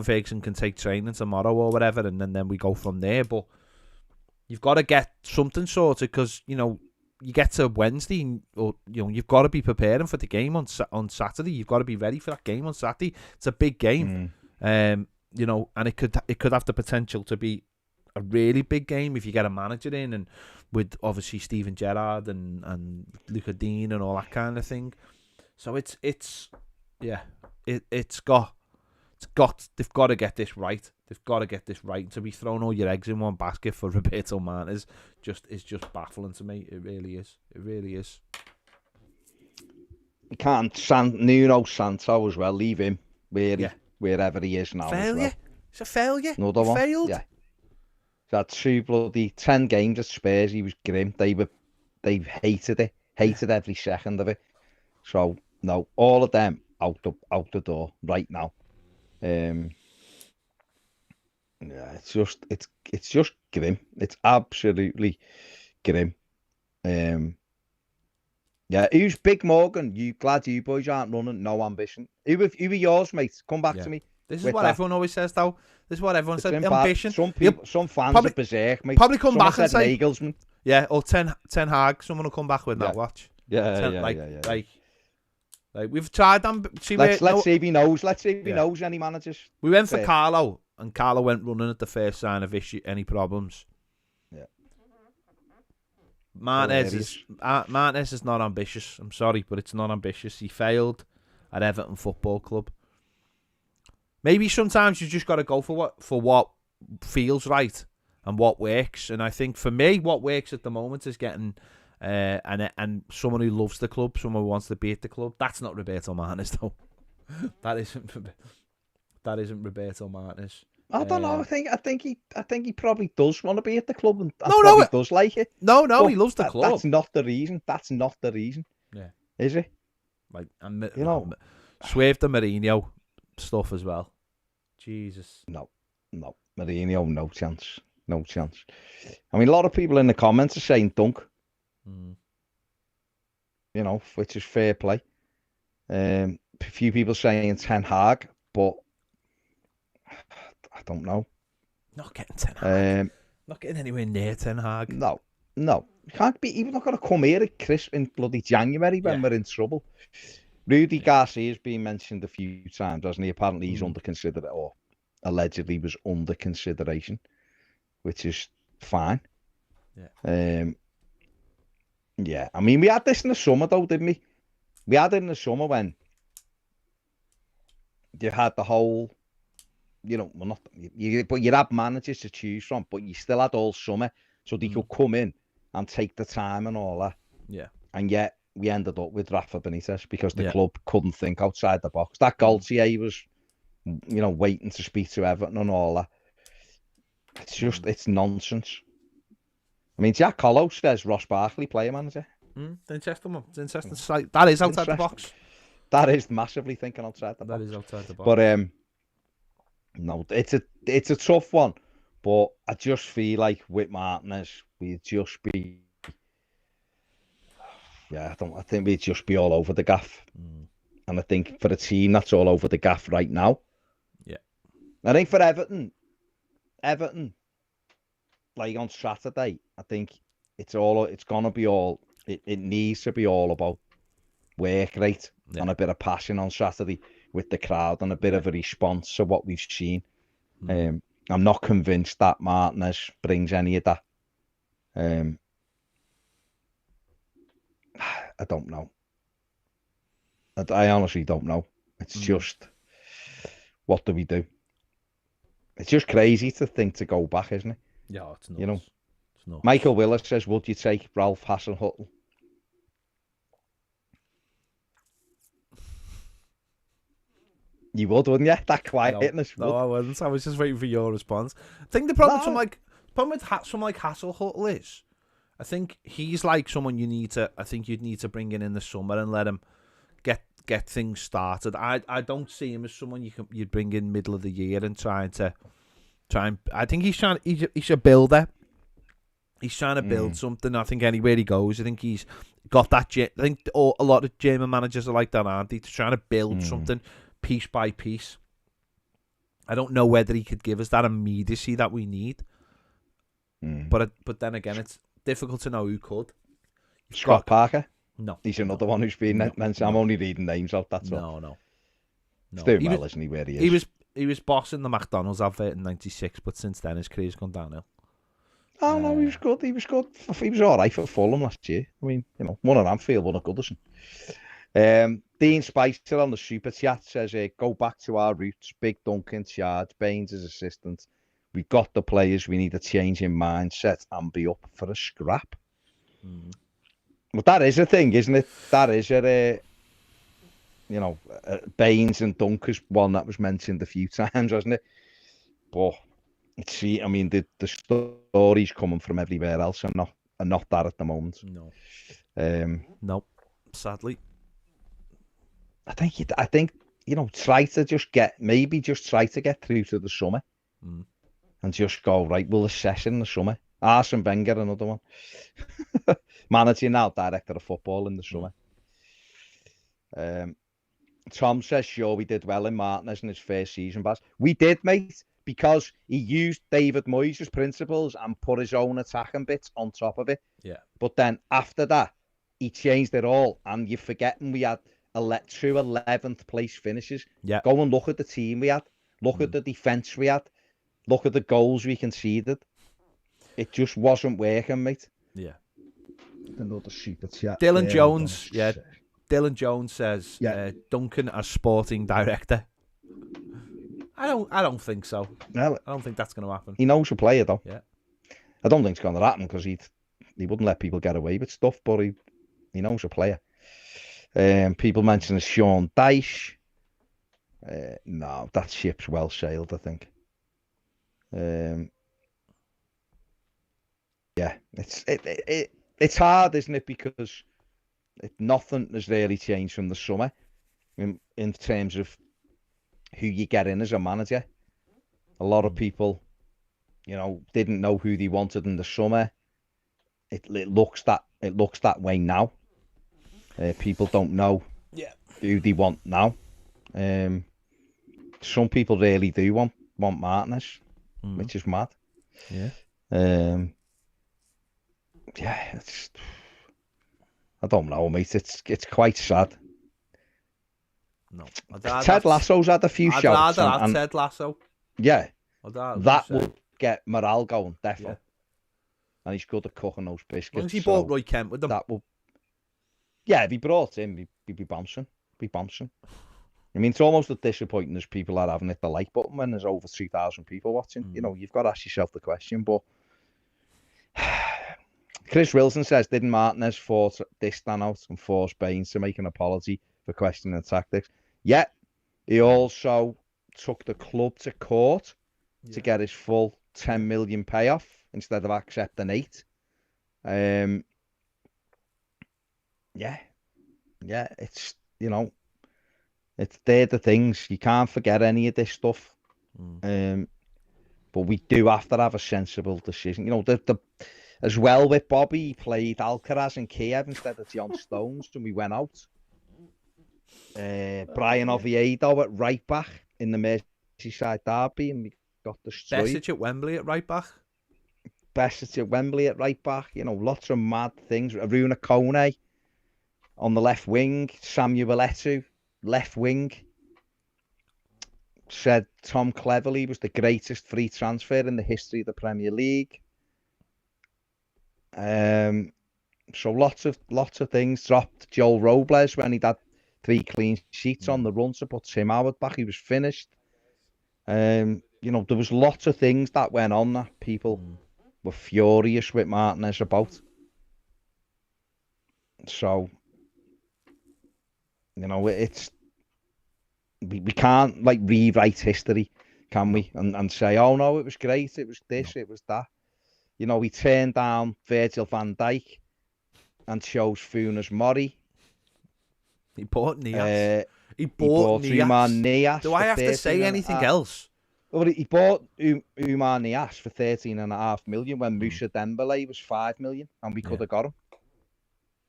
Ferguson can take training tomorrow or whatever, and then we go from there. But you've got to get something sorted, because you get to Wednesday, or you've got to be preparing for the game on Saturday. You've got to be ready for that game on Saturday. It's a big game, and it could have the potential to be a really big game if you get a manager in, and with obviously Steven Gerrard and Luca Dean and all that kind of thing. So they've got to get this right. They've got to get this right. To be throwing all your eggs in one basket for Roberto Martinez is just baffling to me. It really is. It really is. You can't Nuno Santo as well. Leave him wherever he is now. Failure. Well. It's a failure. Another one. Failed. Yeah. He's had 2 bloody 10 games at Spurs. He was grim. They hated it. Hated every second of it. So no, all of them out the door right now. Yeah, it's just grim. It's absolutely grim. Yeah, who's Big Morgan? Glad you boys aren't running? No ambition. Who are yours, mate? Come back to me. This is what everyone always says, though. This is what everyone says. Ambition. Some fans are berserk, mate. Probably come back and say Nagelsmann. Yeah, or Ten Hag. Someone will come back with that. Watch. Yeah. Like we've tried them. Let's see if he knows. Let's see if he knows any managers. We went for Carlo, and Carlo went running at the first sign of any problems. Yeah. Martinez is not ambitious. I'm sorry, but it's not ambitious. He failed at Everton Football Club. Maybe sometimes you just got to go for what feels right and what works. And I think for me, what works at the moment is getting and someone who loves the club, someone who wants to be at the club. That's not Roberto Martinez, though. That isn't Roberto Martinez. I don't know. I think he probably does want to be at the club, and does like it. No, he loves the club. That's not the reason. Yeah, is it? Like, and Swerve the Mourinho stuff as well. Jesus. No, Mourinho, no chance. I mean, a lot of people in the comments are saying Dunk. Which is fair play. A few people saying Ten Hag, but I don't know. Not getting Ten Hag. Not getting anywhere near Ten Hag. No. You can't be. Even not going to come here in bloody January when we're in trouble. Rudy Garcia's been mentioned a few times, hasn't he? Apparently he's under consideration, or allegedly was under consideration, which is fine. Yeah. Yeah. I mean, we had this in the summer, though, didn't we? We had it in the summer when you had the whole, but you had managers to choose from, but you still had all summer, so they could come in and take the time and all that. Yeah. And yet we ended up with Rafa Benitez because the club couldn't think outside the box. That Gaultier was, waiting to speak to Everton and all that. It's just, it's nonsense. mean, Jack Hollow says Ross Barkley player manager. It's interesting one. It's interesting. That is outside the box. That is massively thinking outside the box. That is outside the box. But no, it's a tough one. But I just feel like with Martinez, we'd just be, I think we'd just be all over the gaff. And I think for a team that's all over the gaff right now, I think for Everton, like on Saturday, I think it needs to be all about work rate and a bit of passion on Saturday with the crowd and a bit of a response to what we've seen. I'm not convinced that Martinez brings any of that. I don't know. I honestly don't know. It's just, what do we do? It's just crazy to think to go back, isn't it? Yeah, it's nuts. You know, it's nuts. Michael Willis says, would you take Ralph Hasenhüttl? You would, wouldn't you? That quietness. No, I wouldn't. I was just waiting for your response. I think the problem with someone like Hasenhüttl is, I think he's like someone you'd need to bring in the summer and let him get things started. I don't see him as someone you'd bring in middle of the year and try and I think he's a builder. He's trying to build something. I think anywhere he goes, I think he's got that. I think a lot of German managers are like that, aren't they? Trying to build something piece by piece. I don't know whether he could give us that immediacy that we need. But then again, it's difficult to know who could. Scott Parker? No. He's another one who's been mentioned. I'm only reading names out, that's all. No. He's doing well, isn't he, where he is? He was bossing the McDonald's advert in '96, but since then his career's gone downhill. Oh, no, he was good. He was all right for Fulham last year. I mean, one at Anfield, one at Goodison. Dean Spicer on the Super Chat says, go back to our roots. Big Dunk in charge, Baines as assistant. We've got the players. We need a change in mindset and be up for a scrap. But that is a thing, isn't it? That is Baines and Dunk is one that was mentioned a few times, wasn't it? But I mean, the stories coming from everywhere else are not that at the moment. No. Nope. Sadly. I think try to get through to the summer and just go, right, we'll assess in the summer. Arsene Wenger, another one. Manager now, director of football in the summer. Tom says, sure, we did well in Martinez in his first season, Baz. We did, mate, because he used David Moyes' principles and put his own attacking bits on top of it. Yeah. But then after that, he changed it all, and you're forgetting we had two 11th place finishes. Yeah. Go and look at the team we had. Look at the defence we had. Look at the goals we conceded. It just wasn't working, mate. Yeah. Another super chat. Dylan Jones says, Duncan as sporting director. I don't think so. Well, I don't think that's going to happen. He knows a player, though. Yeah. I don't think it's going to happen because he wouldn't let people get away with stuff, but he knows a player. People mention Sean Dyche. No, that ship's well sailed, I think. It's hard, isn't it? Because nothing has really changed from the summer in terms of who you get in as a manager. A lot of people, didn't know who they wanted in the summer. It looks that way now. People don't know who they want now. Some people really do want Martinez, which is mad. Yeah. I don't know, mate. It's quite sad. No. Ted Lasso's had a few shouts. I'd rather have Ted Lasso. Yeah. That will get morale going, definitely. Yeah. And he's good at cooking those biscuits. Once he bought Roy Kent with them. That will... Yeah, if he brought him, he'd be bouncing. I mean, it's almost as disappointing as people are having hit the like button when there's over 3,000 people watching. You've got to ask yourself the question, but... Chris Wilson says, didn't Martinez force this stand out and force Baines to make an apology for questioning the tactics? Yeah, he also took the club to court to get his full 10 million payoff instead of accepting 8. Yeah, it's, they're the things. You can't forget any of this stuff. But we do have to have a sensible decision. As well with Bobby, he played Alcaraz and Kiev instead of John Stones, and we went out. Brian Oviedo at right back in the Merseyside derby, and we got destroyed. Besic at Wembley at right back. Besic at Wembley at right back. Lots of mad things. Aruna Kone on the left wing. Samuel Eto'o, left wing. Said Tom Cleverley was the greatest free transfer in the history of the Premier League. So lots of things. Dropped Joel Robles when he'd had 3 clean sheets on the run to put Tim Howard back. He was finished. There was lots of things that went on that people were furious with Martinez about. So, it's we can't rewrite history, can we? And say, oh no, it was great, it was this, it was that. He turned down Virgil van Dijk and chose Funes Mori. He bought Nias. He bought Umar Nias. Do I have to say anything else? Well, he bought Umar Nias for 13.5 million when Moussa Dembele was 5 million, and we could have got him.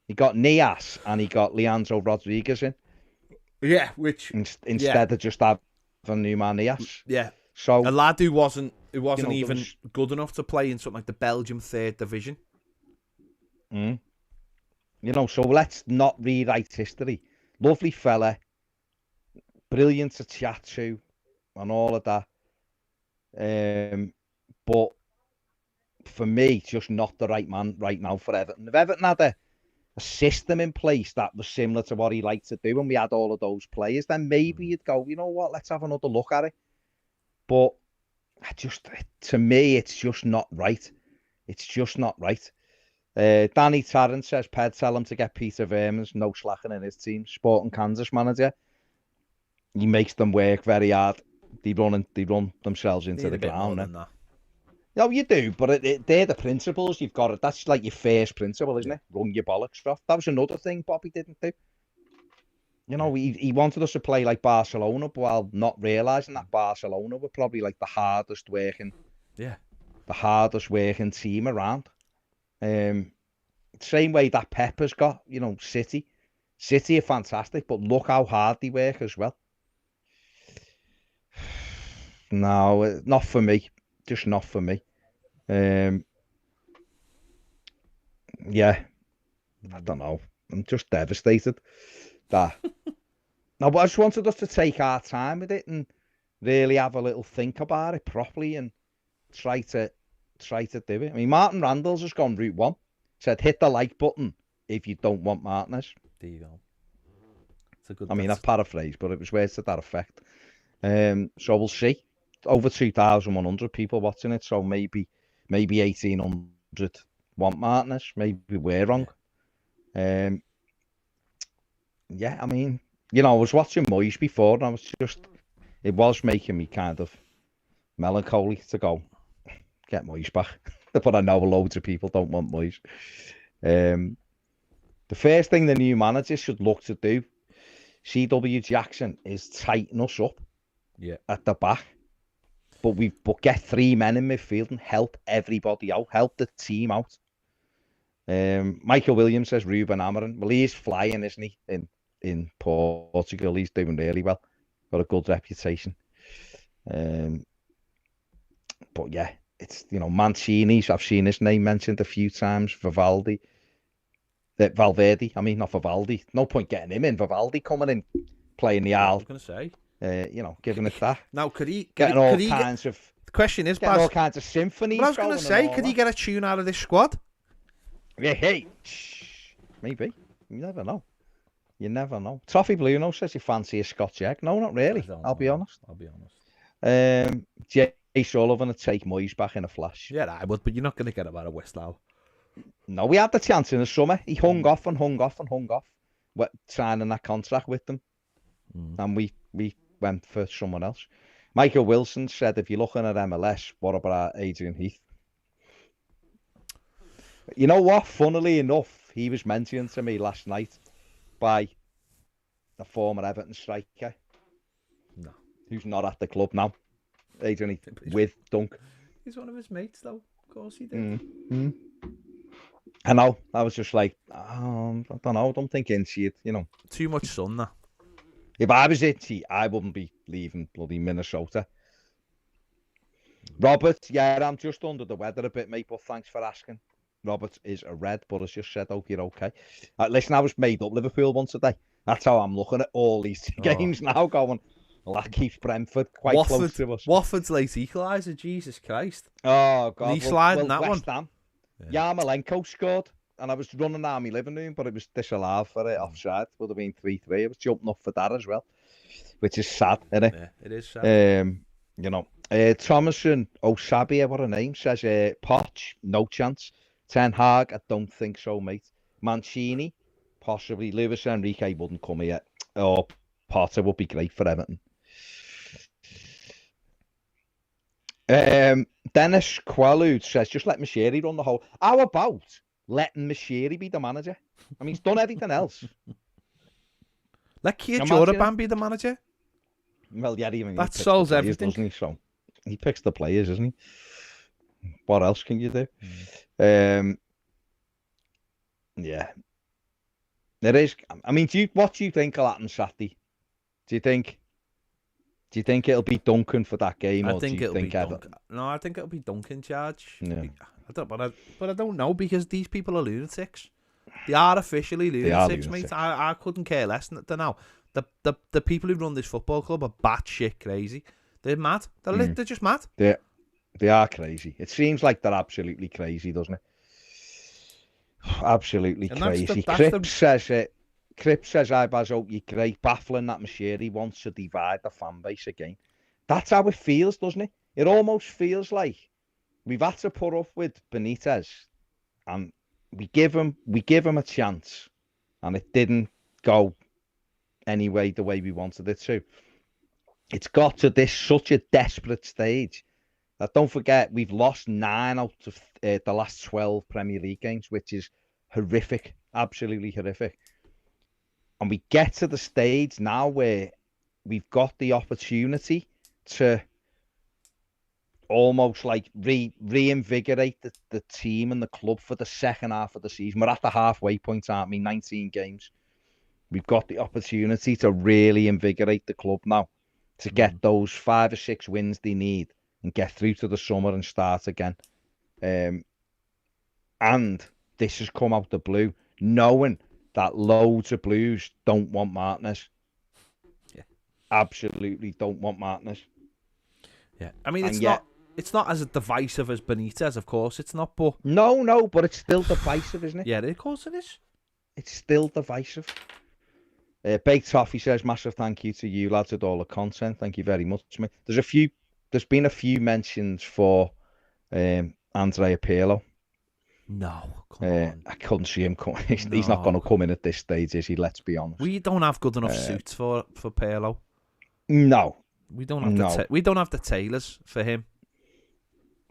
He got Nias and he got Leandro Rodriguez in. Yeah, which instead of just having Umar Nias. Yeah. So a lad who wasn't even good enough to play in something like the Belgium 3rd division. So let's not rewrite history. Lovely fella, brilliant to chat to, and all of that. But for me, just not the right man right now for Everton. If Everton had a system in place that was similar to what he liked to do, and we had all of those players, then maybe you'd go, you know what, let's have another look at it. But to me, it's just not right. It's just not right. Danny Tarrant says, Ped, tell him to get Peter Vermans, no slacking in his team. Sporting Kansas manager. He makes them work very hard. They run themselves into the ground. No, you do, but they're the principles you've got. That's like your first principle, isn't it? Run your bollocks off. That was another thing Bobby didn't do. He wanted us to play like Barcelona, while not realising that Barcelona were probably like the hardest working team around. Same way that Pep has got, City. City are fantastic, but look how hard they work as well. No, not for me. Just not for me. Yeah, I don't know. I'm just devastated. No, but I just wanted us to take our time with it and really have a little think about it properly and try to do it. I mean, Martin Randall's has gone route 1. Said hit the like button if you don't want Martinez. There you go. It's a good. I've paraphrased, but it was words to that effect. So we'll see. Over 2,100 people watching it, so maybe 1,800 want Martinez. Maybe we're wrong. I mean, I was watching Moyes before, and it was making me kind of melancholy to go get Moyes back. But I know loads of people don't want Moyes. The first thing the new manager should look to do, CW Jackson, is tighten us up at the back. But get 3 men in midfield and help everybody out, help the team out. Michael Williams says Ruben Amorim. Well, he is flying, isn't he? In Portugal, he's doing really well. Got a good reputation. But yeah, it's Mancini. I've seen his name mentioned a few times. Valverde. I mean, not Vivaldi. No point getting him in. Vivaldi coming in, playing the I was going to say. Giving it that. Now, could he The question is, all kinds of symphonies. But I was going to say, could he get a tune out of this squad? Yeah, hey, maybe. You never know. Toffee Bluno says you fancy a Scotch egg. No, not really. I'll be honest. Jay Sullivan would take Moyes back in a flash. Yeah, I would, but you're not going to get him out of West Ham. No, we had the chance in the summer. He hung off, signing that contract with them, and we went for someone else. Michael Wilson said, if you're looking at MLS, what about Adrian Heath? You know what? Funnily enough, he was mentioned to me last night by a former Everton striker. No. Who's not at the club now. He's only with Dunk. He's one of his mates, though. Of course he did. I know. I was just like, I don't know. I don't think Incy, Too much sun, that. If I was Incy, I wouldn't be leaving bloody Minnesota. Robert, yeah, I'm just under the weather a bit, mate, but thanks for asking. Robert is a red, but has just said, "Oh, you're okay." Listen, I was made up Liverpool once a day. That's how I'm looking at all these games now. Going, well, that keeps Brentford quite close to us. Watford's late equaliser, Jesus Christ! Oh God, he's sliding that West one. Ham. Yarmolenko scored, and I was running out of my living room, but it was disallowed for it offside. Would have been 3-3. I was jumping up for that as well, which is sad, isn't it? Yeah, it is sad. Thomason Osabia, what a name, says Poch, no chance. Ten Hag, I don't think so, mate. Mancini, possibly. Luis Enrique wouldn't come here. Or Potter would be great for Everton. Dennis Qualude says, just let Mashiri run the whole. How about letting Mashiri be the manager? I mean, he's done everything else. Let Kia Jordan be the manager. Well, yeah, even that solves everything, doesn't he? So he picks the players, isn't he? What else can you do? Yeah, there is. I mean, what do you think will happen Saturday? Do you think it'll be Duncan for that game, or do you think Everton? No, I think it'll be Duncan charge. Yeah. But I don't know, because these people are lunatics. They are officially lunatics, mate. I couldn't care less than now. The people who run this football club are batshit crazy. They're mad. They're just mad. They are crazy. It seems like they're absolutely crazy, doesn't it? Absolutely crazy. Cripps says, I hope you're great. Baffling that Mashiri wants to divide the fan base again. That's how it feels, doesn't it? It almost feels like we've had to put up with Benitez, and we give him a chance, and it didn't go anyway the way we wanted it to. It's got to such a desperate stage that, don't forget, we've lost 9 out of the last 12 Premier League games, which is horrific, absolutely horrific. And we get to the stage now where we've got the opportunity to almost like reinvigorate the team and the club for the second half of the season. We're at the halfway point, aren't we? 19 games. We've got the opportunity to really invigorate the club now, to get those 5 or 6 wins they need and get through to the summer and start again. And this has come out the blue, knowing that loads of Blues don't want Martinez. Yeah. Absolutely don't want Martinez. Yeah. I mean, it's not as divisive as Benitez, of course it's not, but... No, but it's still divisive, isn't it? Yeah, of course it is. It's still divisive. Baked Toffee says, massive thank you to you lads with all the content. Thank you very much, mate. There's been a few mentions for Andrea Pirlo. No, come on. I couldn't see him coming. He's not going to come in at this stage, is he? Let's be honest. We don't have good enough suits for Pirlo. No, we don't have we don't have the tailors for him.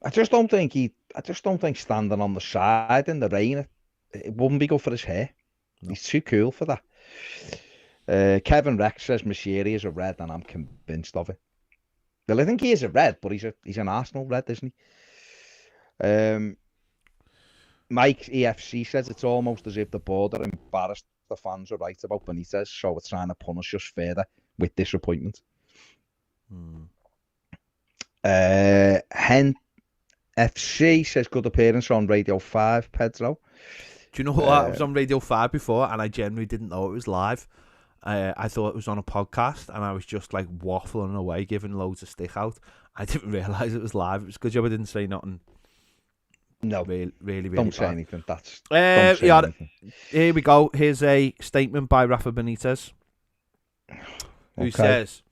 I just don't think standing on the side in the rain, it wouldn't be good for his hair. No. He's too cool for that. Kevin Rex says Mashiri is a red, and I'm convinced of it. Well, I think he is a red, but he's an Arsenal red, isn't he? Mike EFC says it's almost as if the board are embarrassed the fans are right about Benitez, so it's trying to punish us further with disappointment. Hen FC says good appearance on Radio 5, Pedro. Do you know what? I was on Radio 5 before, and I genuinely didn't know it was live. I thought it was on a podcast, and I was just like waffling away, giving loads of stick out. I didn't realise it was live. It was a good job I didn't say nothing. No, really don't say anything. Anything. Here we go. Here's a statement by Rafa Benitez, who says,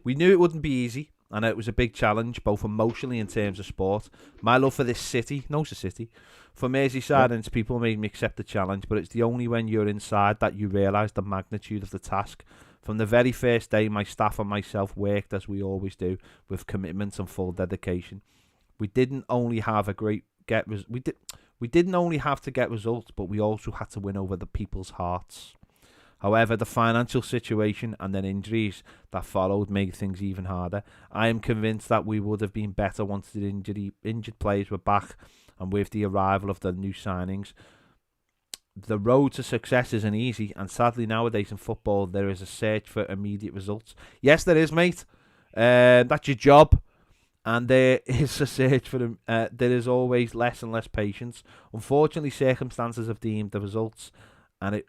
"We knew it wouldn't be easy, and it was a big challenge, both emotionally in terms of sport. My love for this city, knows the city, for Merseyside and its people made me accept the challenge, but it's the only when you're inside that you realise the magnitude of the task. From the very first day, my staff and myself worked, as we always do, with commitment and full dedication. We didn't only have a great We didn't only have to get results, but we also had to win over the people's hearts. However, the financial situation and then injuries that followed made things even harder. I am convinced that we would have been better once the injured players were back and with the arrival of the new signings. The road to success isn't easy, and sadly nowadays in football there is a search for immediate results. Yes, there is, mate. That's your job. And there is a search for them. There is always less and less patience. Unfortunately, circumstances have deemed the results, and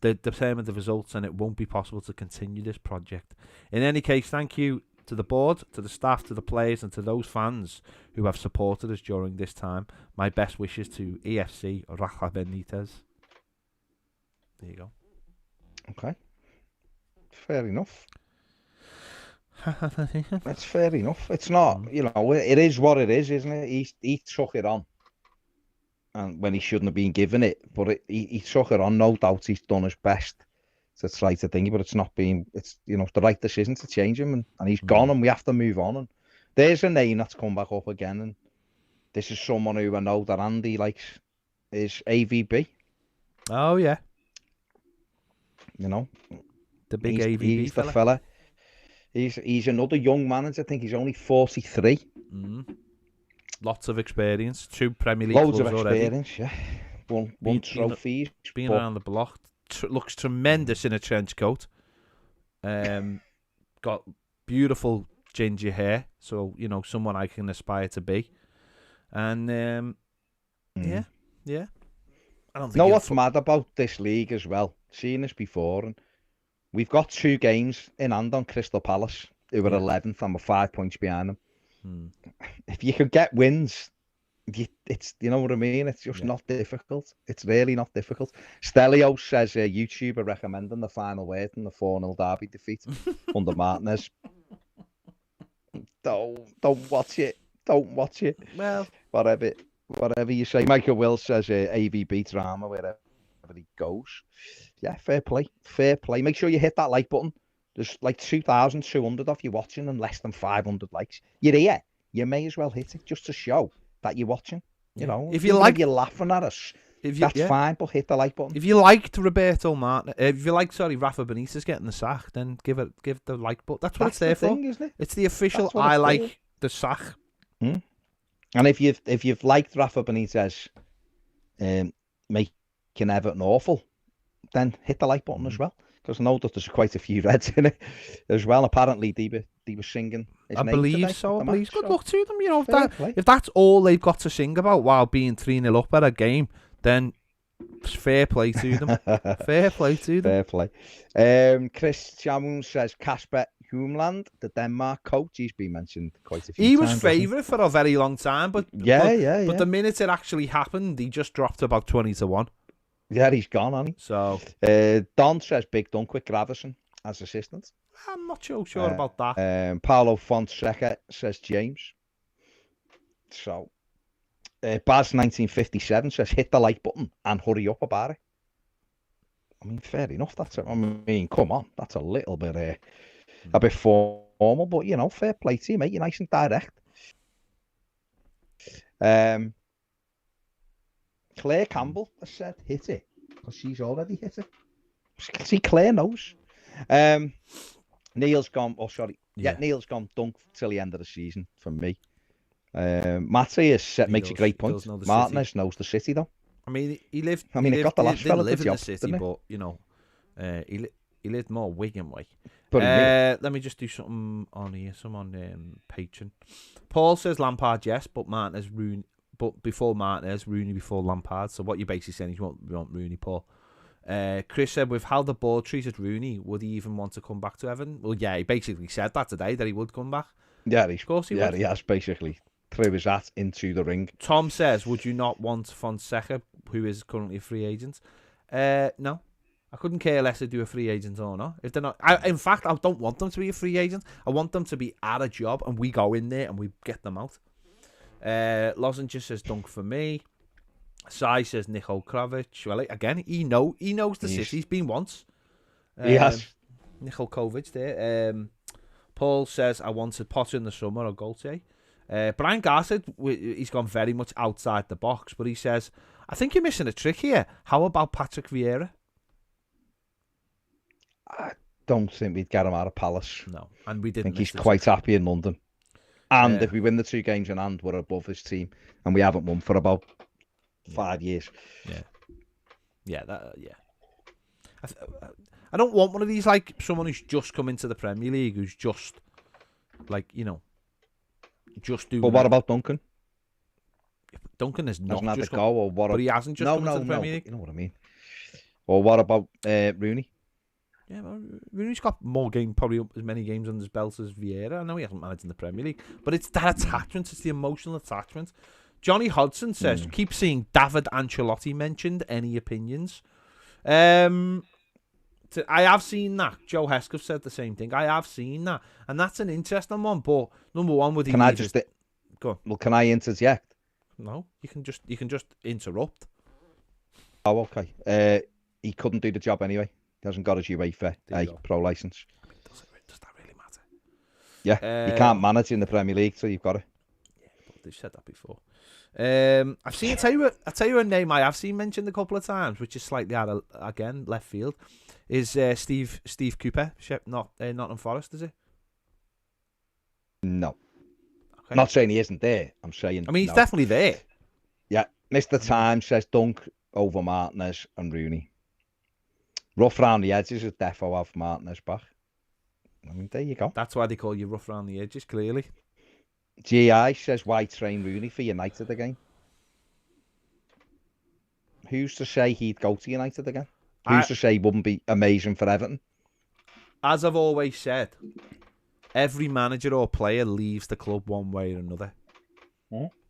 they determine the results, and it won't be possible to continue this project. In any case, thank you to the board, to the staff, to the players, and to those fans who have supported us during this time. My best wishes to EFC Rafa Benitez. There you go. Okay. Fair enough. That's fair enough. It's not, it is what it is, isn't it? He took it on, and when he shouldn't have been given it, but he took it on. No doubt, he's done his best to try to think, but it's the right decision to change him, and he's gone, and we have to move on. And there's a name that's come back up again, and this is someone who I know that Andy likes, is AVB. Oh yeah, the big AVB. He's the fella. He's another young manager. I think he's only 43. Lots of experience. 2 Premier League Loads clubs of experience, already. Yeah. One trophy. Been around the block. Looks tremendous in a trench coat. Got beautiful ginger hair. So, someone I can aspire to be. And, yeah. I don't think what's mad about this league as well? Seen this before, and we've got 2 games in hand on Crystal Palace, who are 11th and we're 5 points behind them. If you could get wins, it's you know what I mean. It's just not difficult. It's really not difficult. Stelio says a YouTuber recommending the final word in the 4-0 derby defeat under Martinez. Don't watch it. Don't watch it. Well, whatever you say. Michael Wills says AVB drama wherever he goes. Yeah, fair play. Make sure you hit that like button. There's like 2,200 of you watching and less than 500 likes. You're here. You may as well hit it just to show that you're watching. If you're laughing at us, that's fine. But hit the like button. If you liked Roberto Martinez, if you like, Rafa Benitez getting the sack, then give the like button. That's what it's there for. Isn't it? It's the official. I like the sack. And if you've liked Rafa Benitez, making Everton awful, then hit the like button as well. Because I know that there's quite a few reds in it as well. Apparently, they were singing his name believe today so. I match, believe. Good luck to them. Fair If that's all they've got to sing about while being 3-0 up at a game, then fair play to them. Fair play to them. Fair play. Chris Chamoun says Kasper Humland, the Denmark coach. He's been mentioned quite a few times. He was favourite for a very long time, but but the minute it actually happened, he just dropped about 20-1. Yeah, he's gone, hasn't he? So Don says Big Dunk Gravison as assistant. I'm not sure about that. Paulo Fonseca says James. So Baz 1957 says hit the like button and hurry up about it. I mean, fair enough. Come on, that's a little bit a bit formal, but fair play to you, mate. You're nice and direct. Claire Campbell has said hit it because she's already hit it. See, Claire knows. Neil's gone. Oh, sorry. Yeah, Neil's gone dunk till the end of the season for me. Matthew makes a great point. Martinez knows the city, though. I mean, he lived. He got the last fella live the in job, the city, but he lived more Wigan way. But let me just do something on here. Some on Patreon. Paul says Lampard, yes, but Martinez, Rooney. But before Martinez, Rooney before Lampard. So what you're basically saying is you want Rooney, Paul. Chris said, with how the board treated Rooney, would he even want to come back to Everton? Well, yeah, he basically said that today, that he would come back. Yeah, of course he would. He has basically threw his hat into the ring. Tom says, would you not want Fonseca, who is currently a free agent? No. I couldn't care less if they do a free agent or not. If they're not, in fact, I don't want them to be a free agent. I want them to be at a job and we go in there and we get them out. Lozenges says dunk for me. Sai says Niko Kovac. Well, again, he knows the city. He's been once. He has. Niko Kovac there. Paul says I wanted Potter in the summer or Gaultier. Brian Garr said he's gone very much outside the box, but he says, I think you're missing a trick here. How about Patrick Vieira? I don't think we'd get him out of Palace. No, and we didn't. I think he's quite happy in London. And if we win the 2 games in hand, we're above his team, and we haven't won for about 5 years. Yeah. I don't want one of these, like, someone who's just come into the Premier League, who's just, like, just doing. But what about Duncan? Duncan is not hasn't just had the go, or what? But he hasn't just come into the Premier League. You know what I mean? Or what about Rooney? Yeah, well, Rooney's got more probably as many games on his belt as Vieira. I know he hasn't managed in the Premier League, but it's that attachment. It's the emotional attachment. Johnny Hodgson says, keep seeing David Ancelotti mentioned. Any opinions? I have seen that. Joe Hesketh said the same thing. I have seen that, and that's an interesting one. But number one, would he? Can I just go on? Well, can I interject? No, you can just interrupt. Oh, okay. He couldn't do the job anyway. He hasn't got his UEFA pro license. Does that really matter? Yeah, you can't manage in the Premier League, so you've got it. Yeah, but they've said that before. I've seen. I tell you a name I have seen mentioned a couple of times, which is slightly out of, again, left field. Is Steve Cooper, not Nottingham Forest, is it? No. Okay. Not saying he isn't there. I'm saying. I mean, he's definitely there. Yeah, Mr. Time says Dunk over Martinez and Rooney. Rough round the edges is defo have Martinez back. I mean, there you go. That's why they call you rough round the edges, clearly. GI says, why train Rooney for United again? Who's to say he'd go to United again? Who's to say he wouldn't be amazing for Everton? As I've always said, every manager or player leaves the club one way or another.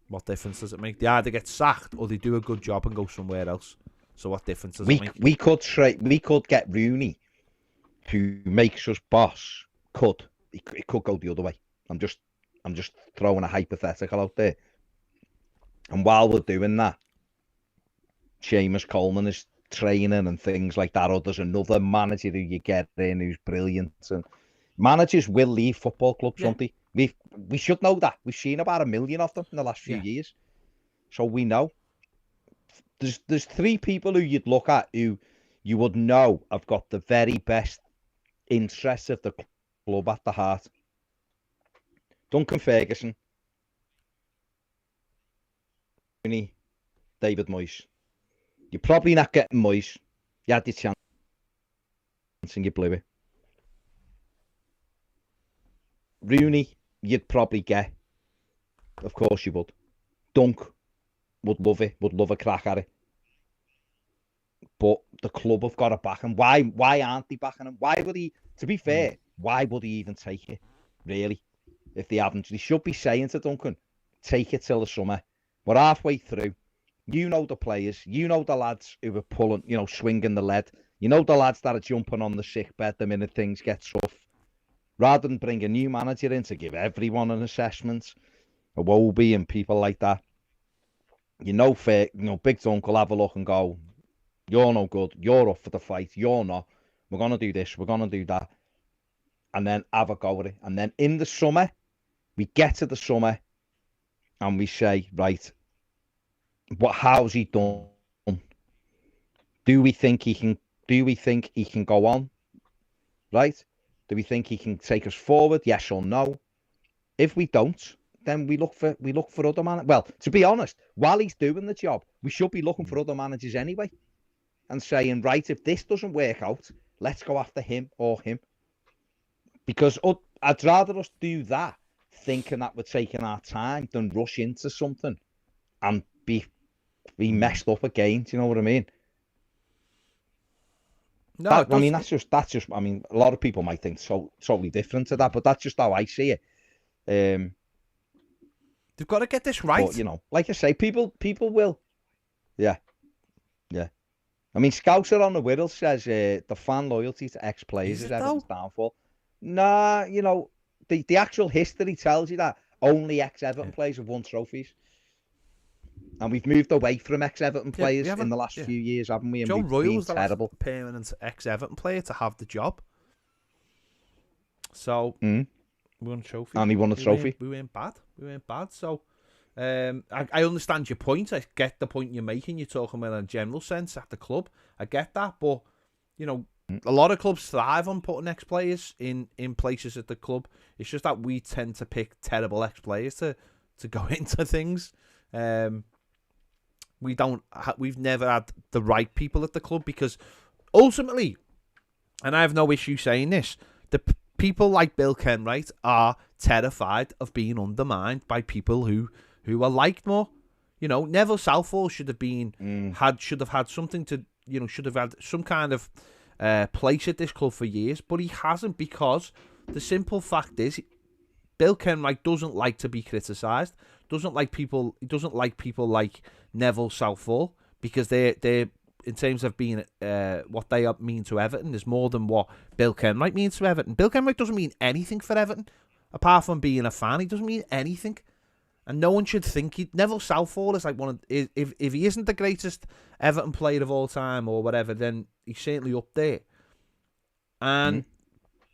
What difference does it make? They either get sacked or they do a good job and go somewhere else. So what difference does it make? We could get Rooney, who makes us boss. It could go the other way. I'm just throwing a hypothetical out there. And while we're doing that, Seamus Coleman is training and things like that, or there's another manager who you get in who's brilliant. And managers will leave football clubs, don't they? We should know that. We've seen about 1 million of them in the last few years. So we know. There's 3 people who you'd look at who you would know have got the very best interests of the club at the heart. Duncan Ferguson, Rooney, David Moyes. You're probably not getting Moyes. You had the chance and you blew it. Rooney, you'd probably get. Of course you would. Dunk would love it, would love a crack at it. But the club have got to back him. Why aren't they backing him? Why would he, to be fair, why would he even take it, really? If they haven't, they should be saying to Duncan, take it till the summer. We're halfway through. You know the players. You know the lads who are pulling, swinging the lead. You know the lads that are jumping on the sick bed the minute things get tough. Rather than bring a new manager in to give everyone an assessment, a Wobie and people like that. Big Dunk will have a look and go, you're no good. You're up for the fight. You're not. We're going to do this. We're going to do that. And then have a go at it. And then in the summer, we get to the summer and we say, right, how's he done? Do we think he can go on? Right? Do we think he can take us forward? Yes or no? If we don't, then we look for other managers. Well, to be honest, while he's doing the job, we should be looking for other managers anyway. And saying, right, if this doesn't work out, let's go after him or him. Because I'd rather us do that, thinking that we're taking our time, than rush into something and be messed up again. Do you know what I mean? No, that's just. I mean, a lot of people might think so totally different to that, but that's just how I see it. They've got to get this right. But, like I say, people will. Yeah. I mean, Scouser on the Whittle says the fan loyalty to ex-players is Everton's downfall. Nah, the actual history tells you that only ex-Everton players have won trophies. And we've moved away from ex-Everton players in the last few years, haven't we? And Joe Royle was the terrible. last permanent ex-Everton player to have the job. So, we won a trophy. And he won a trophy. We weren't bad. We weren't bad. So I understand your point. I get the point you're making. You're talking about in a general sense at the club. I get that, but you know, a lot of clubs thrive on putting ex-players in places at the club. It's just that we tend to pick terrible ex-players to go into things. We've never had the right people at the club because ultimately, and I have no issue saying this, the people like Bill Kenwright are terrified of being undermined by people who are liked more. You know, Neville Southall should have had something to, should have had some kind of place at this club for years, but he hasn't, because the simple fact is Bill Kenwright doesn't like to be criticised. He doesn't like people like Neville Southall, because they're in terms of being what they mean to Everton is more than what Bill Kenwright means to Everton. Bill Kenwright doesn't mean anything for Everton apart from being a fan. He doesn't mean anything, and no one should think Neville Southall is like if he isn't the greatest Everton player of all time or whatever, then he's certainly up there. And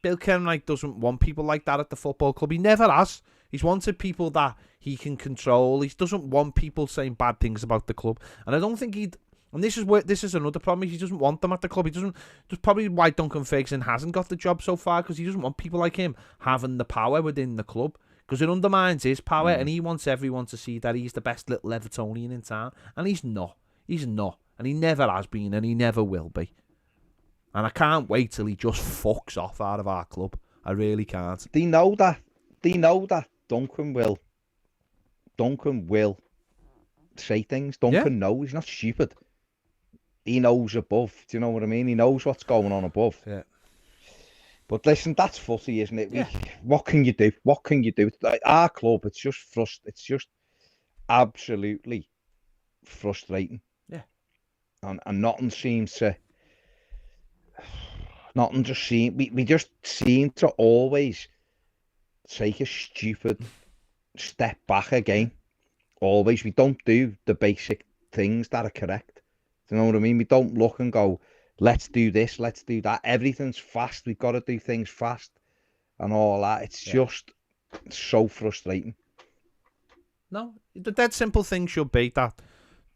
Bill Kenwright doesn't want people like that at the football club. He never has. He's wanted people that he can control. He doesn't want people saying bad things about the club. And I don't think he'd... And this is another problem. He doesn't want them at the club. He doesn't... That's probably why Duncan Ferguson hasn't got the job so far, because he doesn't want people like him having the power within the club, because it undermines his power, and he wants everyone to see that he's the best little Evertonian in town. And he's not. He's not. And he never has been, and he never will be. And I can't wait till he just fucks off out of our club. I really can't. They know that Duncan will say things. Duncan knows. He's not stupid. He knows above. Do you know what I mean? He knows what's going on above. Yeah. But listen, that's footy, isn't it? Yeah. What can you do? What can you do? Like our club, it's just absolutely frustrating. Yeah. And nothing seems to... Nothing just seems... We just seem to always take a stupid step back again. Always. We don't do the basic things that are correct. Do you know what I mean? We don't look and go, let's do this, let's do that. Everything's fast. We've got to do things fast and all that. It's just so frustrating. No, the dead simple thing should be that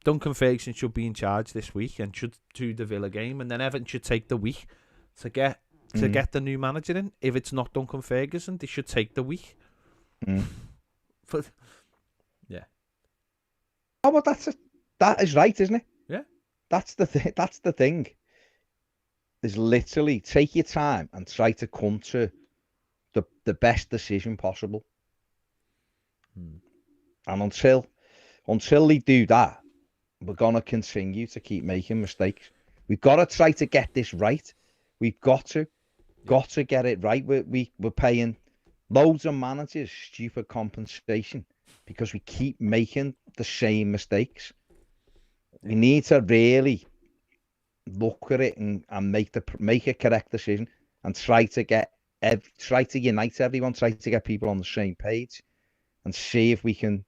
Duncan Ferguson should be in charge this week and should do the Villa game, and then Everton should take the week to get the new manager in. If it's not Duncan Ferguson, they should take the week. But yeah. Oh, but that is right, isn't it? Yeah. That's the thing. That's the thing. Is literally take your time and try to come to the best decision possible. And until they do that, we're gonna continue to keep making mistakes. We've got to try to get this right. We've got to get it right. We're paying loads of managers stupid compensation because we keep making the same mistakes. We need to really look at it and make a correct decision and try to unite everyone, try to get people on the same page, and see if we can,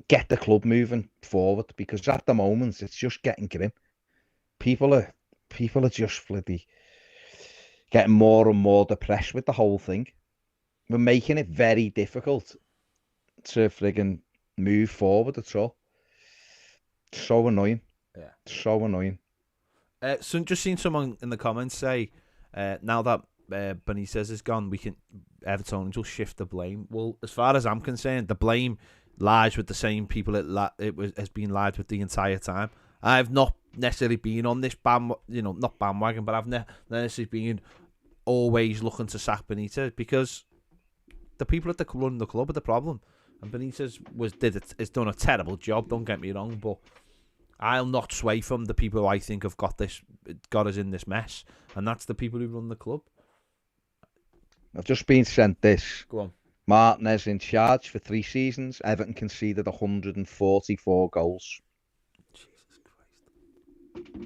get the club moving forward. Because at the moment it's just getting grim. People are just bloody getting more and more depressed with the whole thing. We're making it very difficult to friggin' move forward at all. So annoying. Yeah. So annoying. So just seen someone in the comments say, now that Benitez is gone, Evertonians will shift the blame. Well, as far as I'm concerned, the blame lies with the same people has been lied with the entire time. I've not necessarily been on this not bandwagon, but I've not necessarily been always looking to sack Benitez, because the people at run the club are the problem. And Benitez has done a terrible job, don't get me wrong, but I'll not sway from the people who I think have got us in this mess, and that's the people who run the club. I've just been sent this. Go on. Martinez in charge for 3 seasons. Everton conceded 144 goals. Jesus Christ.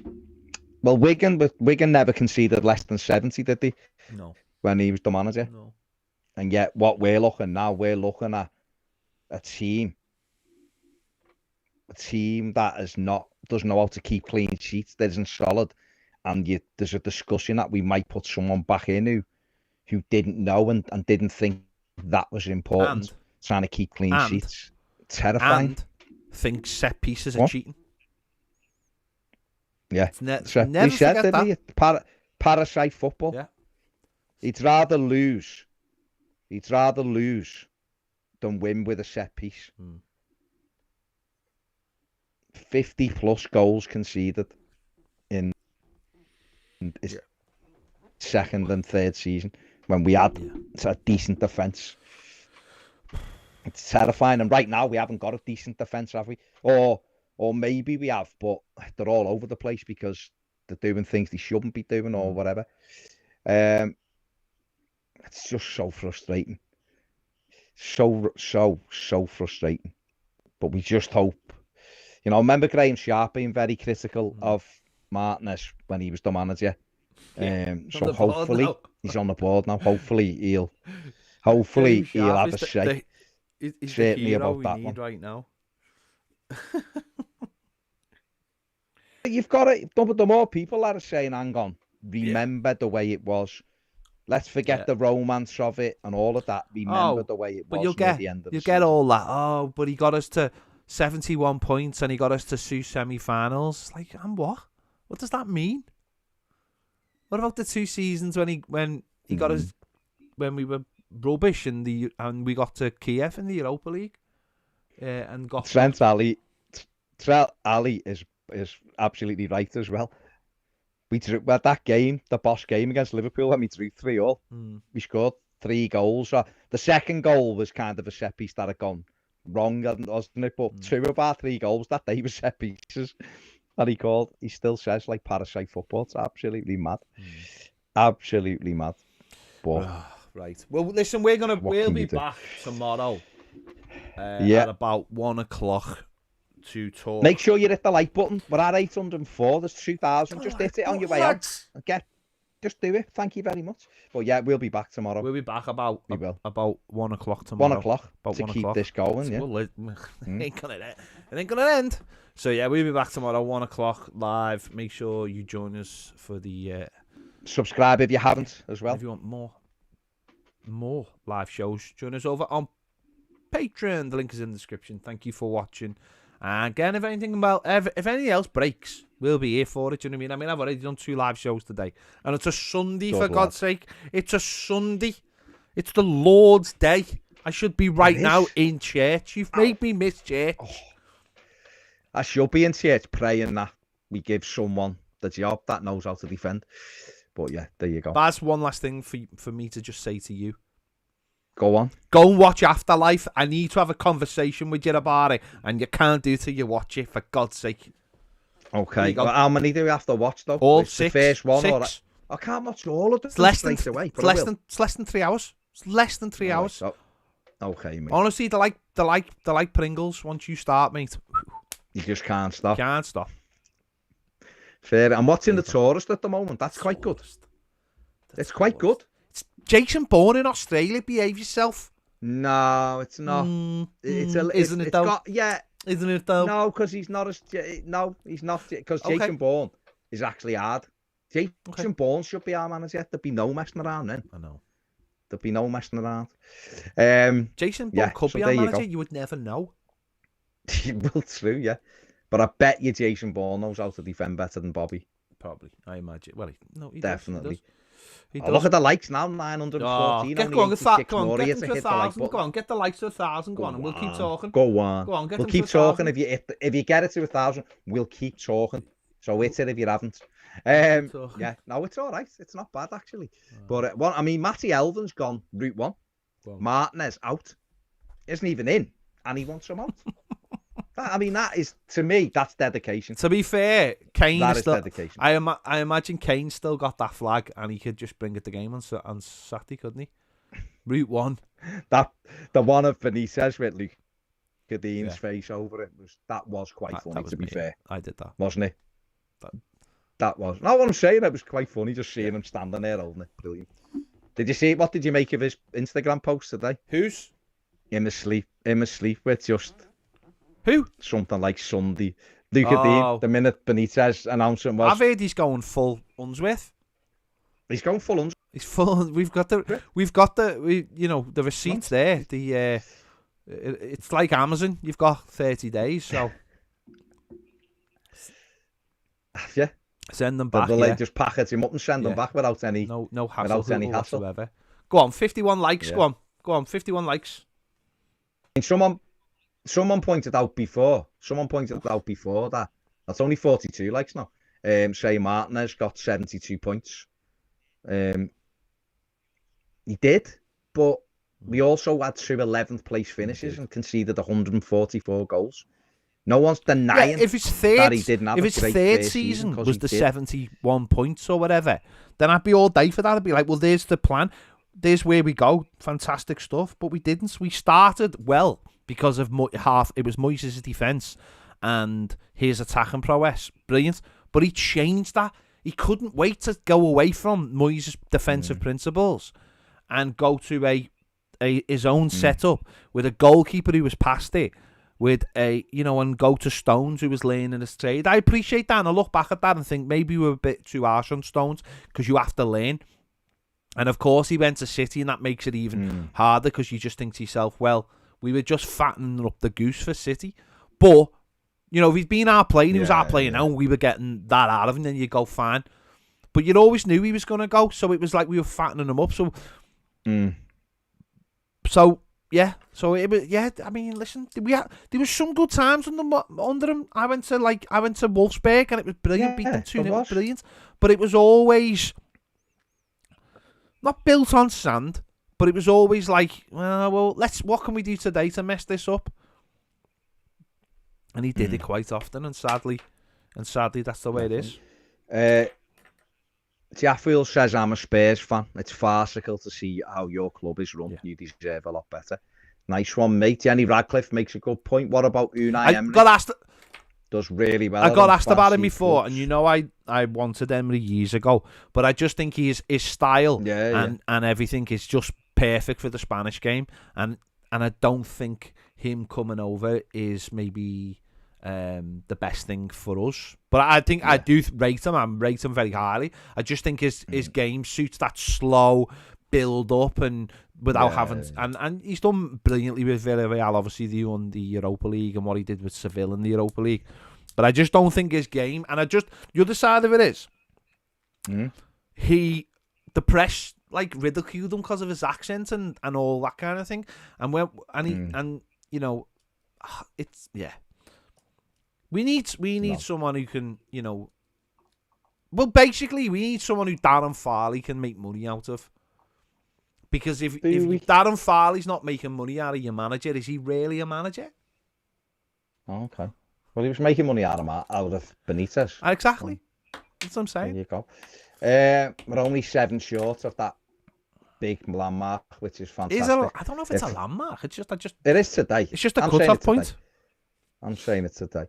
Well, Wigan never conceded less than 70, did they? No. When he was the manager. No. And yet, what we're looking at a team that doesn't know how to keep clean sheets, that isn't solid, and there's a discussion that we might put someone back in who didn't know and didn't think that was important, trying to keep clean sheets. Terrifying. And think set pieces are cheating. Yeah. Never forget that. Parasite football. Yeah. He'd rather lose than win with a set piece. 50 plus goals conceded in his second and third season when we had a decent defence. It's terrifying, and right now we haven't got a decent defence, have we? Or maybe we have, but they're all over the place because they're doing things they shouldn't be doing or whatever. It's just so frustrating. So frustrating. But we just hope. You know, remember Graham Sharp being very critical of Martinez when he was the manager. So hopefully he's on the board now. Hopefully he'll have a say. He's certainly the about that one right now. You've got it. The more people that are saying, "Hang on, remember the way it was. Let's forget the romance of it and all of that. Remember the way it was." But at the end of the get all that. Oh, but he got us to 71 points and he got us to 2 semi-finals. Like, and what? What does that mean? What about the 2 seasons when he got us when we were rubbish and we got to Kiev in the Europa League and got Trent Ali is absolutely right as well. We drew at that game, the boss game against Liverpool, when we drew 3-3. We scored 3 goals. The second goal was kind of a set piece that had gone wrong, wasn't it? But 2 of our 3 goals that day were set pieces that he called. He still says like parasite football. It's absolutely mad. Absolutely mad. But right. Well, listen, we'll be back tomorrow at about 1 o'clock to talk. Make sure you hit the like button. We're at 804. There's 2,000. Just hit it on your way out. Just do it. Thank you very much. But yeah, we'll be back tomorrow. We'll be back about 1 o'clock tomorrow. 1 o'clock about to 1 keep o'clock. This going. Yeah. Well, it ain't gonna end. So yeah, we'll be back tomorrow 1 o'clock live. Make sure you join us for the subscribe if you haven't as well. If you want more live shows, join us over on Patreon. The link is in the description. Thank you for watching. And again, if anything else breaks, we'll be here for it. Do you know what I mean? I've already done 2 live shows today, and it's a Sunday, for God's sake. It's a Sunday. It's the Lord's Day. I should be right now in church. You've made me miss church. I should be in church praying that we give someone the job that knows how to defend. But yeah, there you go. That's one last thing for me to just say to you. Go on. Go and watch Afterlife. I need to have a conversation with you about it, and you can't do it till you watch it, for God's sake. Okay. Well, how many do we have to watch, though? All it's 6. The first one. 6. I can't watch all of them straight away. It's less than 3 hours. It's less than 3 hours. So, okay, mate. Honestly, they're like Pringles. Once you start, mate, you just can't stop. Can't stop. Fair. I'm watching The Tourist at the moment. That's quite good. It's quite good. Jason Bourne in Australia. Behave yourself. No, it's not. Isn't it though? Isn't it though? No, because he's not he's not. Because Jason Bourne is actually hard. Jason Bourne should be our manager. There'd be no messing around then. I know. There'd be no messing around. Jason Bourne could be our manager. You would never know. Well, true, yeah. But I bet you Jason Bourne knows how to defend better than Bobby. Probably, I imagine. Well, he definitely. He look at the likes now, 914. Go on, get them to 1,000. Go on, get the likes to 1,000. Go on, and we'll keep talking. Go on. Go on, get we'll them keep to talking. 1,000. If you get it to 1,000, we'll keep talking. So hit it if you haven't. Yeah, no, it's all right. It's not bad actually. But Matty Elvin's gone route 1. Martinez out. Isn't even in, and he wants him out. That is, to me, that's dedication. To be fair, Kane is dedication. I imagine Kane still got that flag, and he could just bring it the game on Saturday, couldn't he? Route 1. The one of Benitez with Luke Dean's face over it was quite funny. To be fair, I did that, wasn't it? That was. Not what I'm saying. It was quite funny just seeing him standing there holding it. Brilliant. Did you see it? What did you make of his Instagram post today? Whose? In his sleep with just. Who? Something like Sunday. Luke Dean, the minute Benitez announcement was. I've heard he's going full Unsworth. He's going full Unsworth. It's full. We've got the the receipts there. It's like Amazon. You've got 30 days, so Yeah. Send them back. They just package them up and send them back without any no hassle, without any hassle whatsoever. Go on, 51 likes. Yeah. Go on, 51 likes. And someone pointed out before. That that's only 42 likes now. Say Martinez got 72 points. He did, but we also had 2 11th place finishes and conceded 144 goals. No one's denying if his third, that he didn't have if his a great third first season because was the did. 71 points or whatever, then I'd be all day for that. I'd be like, well, there's the plan. There's where we go. Fantastic stuff. But we didn't. We started well because of it was Moyes' defence and his attacking prowess. Brilliant. But he changed that. He couldn't wait to go away from Moyes' defensive principles and go to his own setup with a goalkeeper who was past it, with and go to Stones who was learning his trade. I appreciate that, and I look back at that and think maybe we were a bit too harsh on Stones because you have to learn. And of course he went to City, and that makes it even harder because you just think to yourself, well, we were just fattening up the goose for City. But if he's been our player, he was our player now, and we were getting that out of him, then you go fine. But you always knew he was going to go, so it was like we were fattening him up. So, yeah. So it was. Yeah, I mean, listen, there was some good times under him. I went to Wolfsburg, and it was brilliant. Beat them 2-0, brilliant. But it was always not built on sand. But it was always like, well, what can we do today to mess this up? And he did it quite often, and sadly, that's the way it is. Jaffiel says, I'm a Spurs fan. It's farcical to see how your club is run. Yeah. You deserve a lot better. Nice one, mate. Jenny Radcliffe makes a good point. What about Unai Emery? Does really well. I got asked about him before, clubs. And I wanted Emery years ago, but I just think his style and everything is just perfect for the Spanish game, and I don't think him coming over is maybe the best thing for us. But I think I do rate him. I rate him very highly. I just think his game suits that slow build up and without having and he's done brilliantly with Villarreal. Obviously, they won the Europa League and what he did with Seville in the Europa League. But I just don't think his game. And the other side of it is, the press ridiculed him because of his accent and all that kind of thing. It's We need someone who can, well, basically we need someone who Darren Farley can make money out of. Because if Darren Farley's not making money out of your manager, is he really a manager? Oh, okay. Well, he was making money out of Benitez. Exactly. That's what I'm saying. There you go. We're only 7 short of that big landmark, which is fantastic. I don't know if it's a landmark. It's just it is today. It's just a cut-off point. I'm saying it today.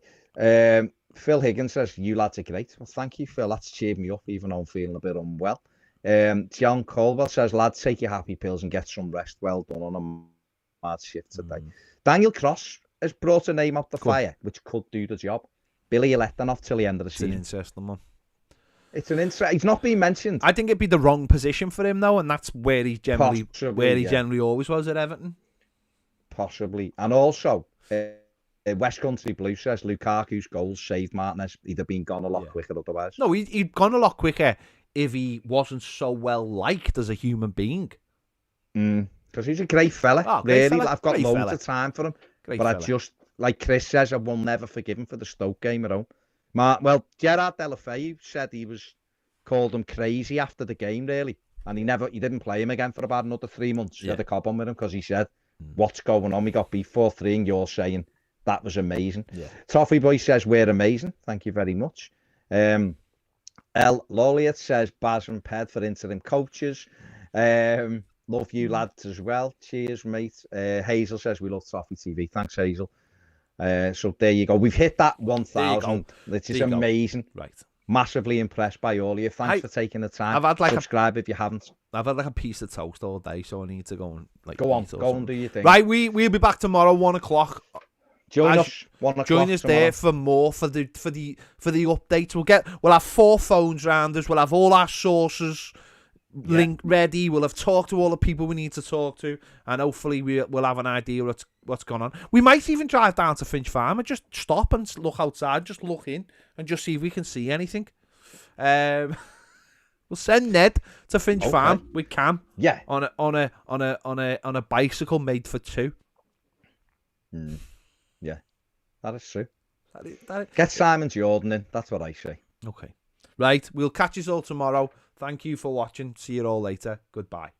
Phil Higgins says, you lads are great. Well, thank you, Phil. That's cheered me up, even though I'm feeling a bit unwell. John Colwell says, lads, take your happy pills and get some rest. Well done on a mad shift today. Daniel Cross has brought a name out the fire, which could do the job. Billy Eletanoff till the end of the season. It's an interesting one. It's an interest. He's not been mentioned. I think it'd be the wrong position for him, though, and that's where he generally always was at Everton. Possibly. And also, West Country Blue says Lukaku's goals saved Martinez. He'd have been gone a lot quicker otherwise. No, he'd gone a lot quicker if he wasn't so well liked as a human being. Because he's a great fella. Oh, really, fella. I've got loads of time for him. I just, like Chris says, I will never forgive him for the Stoke game at home. Well, Gerard Deulofeu said he called him crazy after the game, really. And he didn't play him again for about another 3 months. He had a cob on with him because he said, what's going on? We got beat 4-3 and you're saying that was amazing. Toffee Boy says, we're amazing. Thank you very much. L. Lolliot says, Baz and Ped for interim coaches. Love you lads as well. Cheers, mate. Hazel says, we love Toffee TV. Thanks, Hazel. So there you go. We've hit that 1,000, which is amazing. Right. Massively impressed by all of you. Thanks for taking the time. Subscribe if you haven't. I've had a piece of toast all day, so I need to go and go and do your thing. Right, we'll be back tomorrow, 1:00. Join us 1:00. Join us there for more for the updates. We'll have 4 phones round us. We'll have all our sources link ready. We'll have talked to all the people we need to talk to, and hopefully we'll have an idea what's going on. We might even drive down to Finch Farm and just stop and look outside, just look in, and just see if we can see anything. We'll send Ned to Finch Farm with Cam. Yeah. On a bicycle made for two. Yeah, that is true. That Get Simon Jordan in. That's what I say. Okay. Right. We'll catch you all tomorrow. Thank you for watching. See you all later. Goodbye.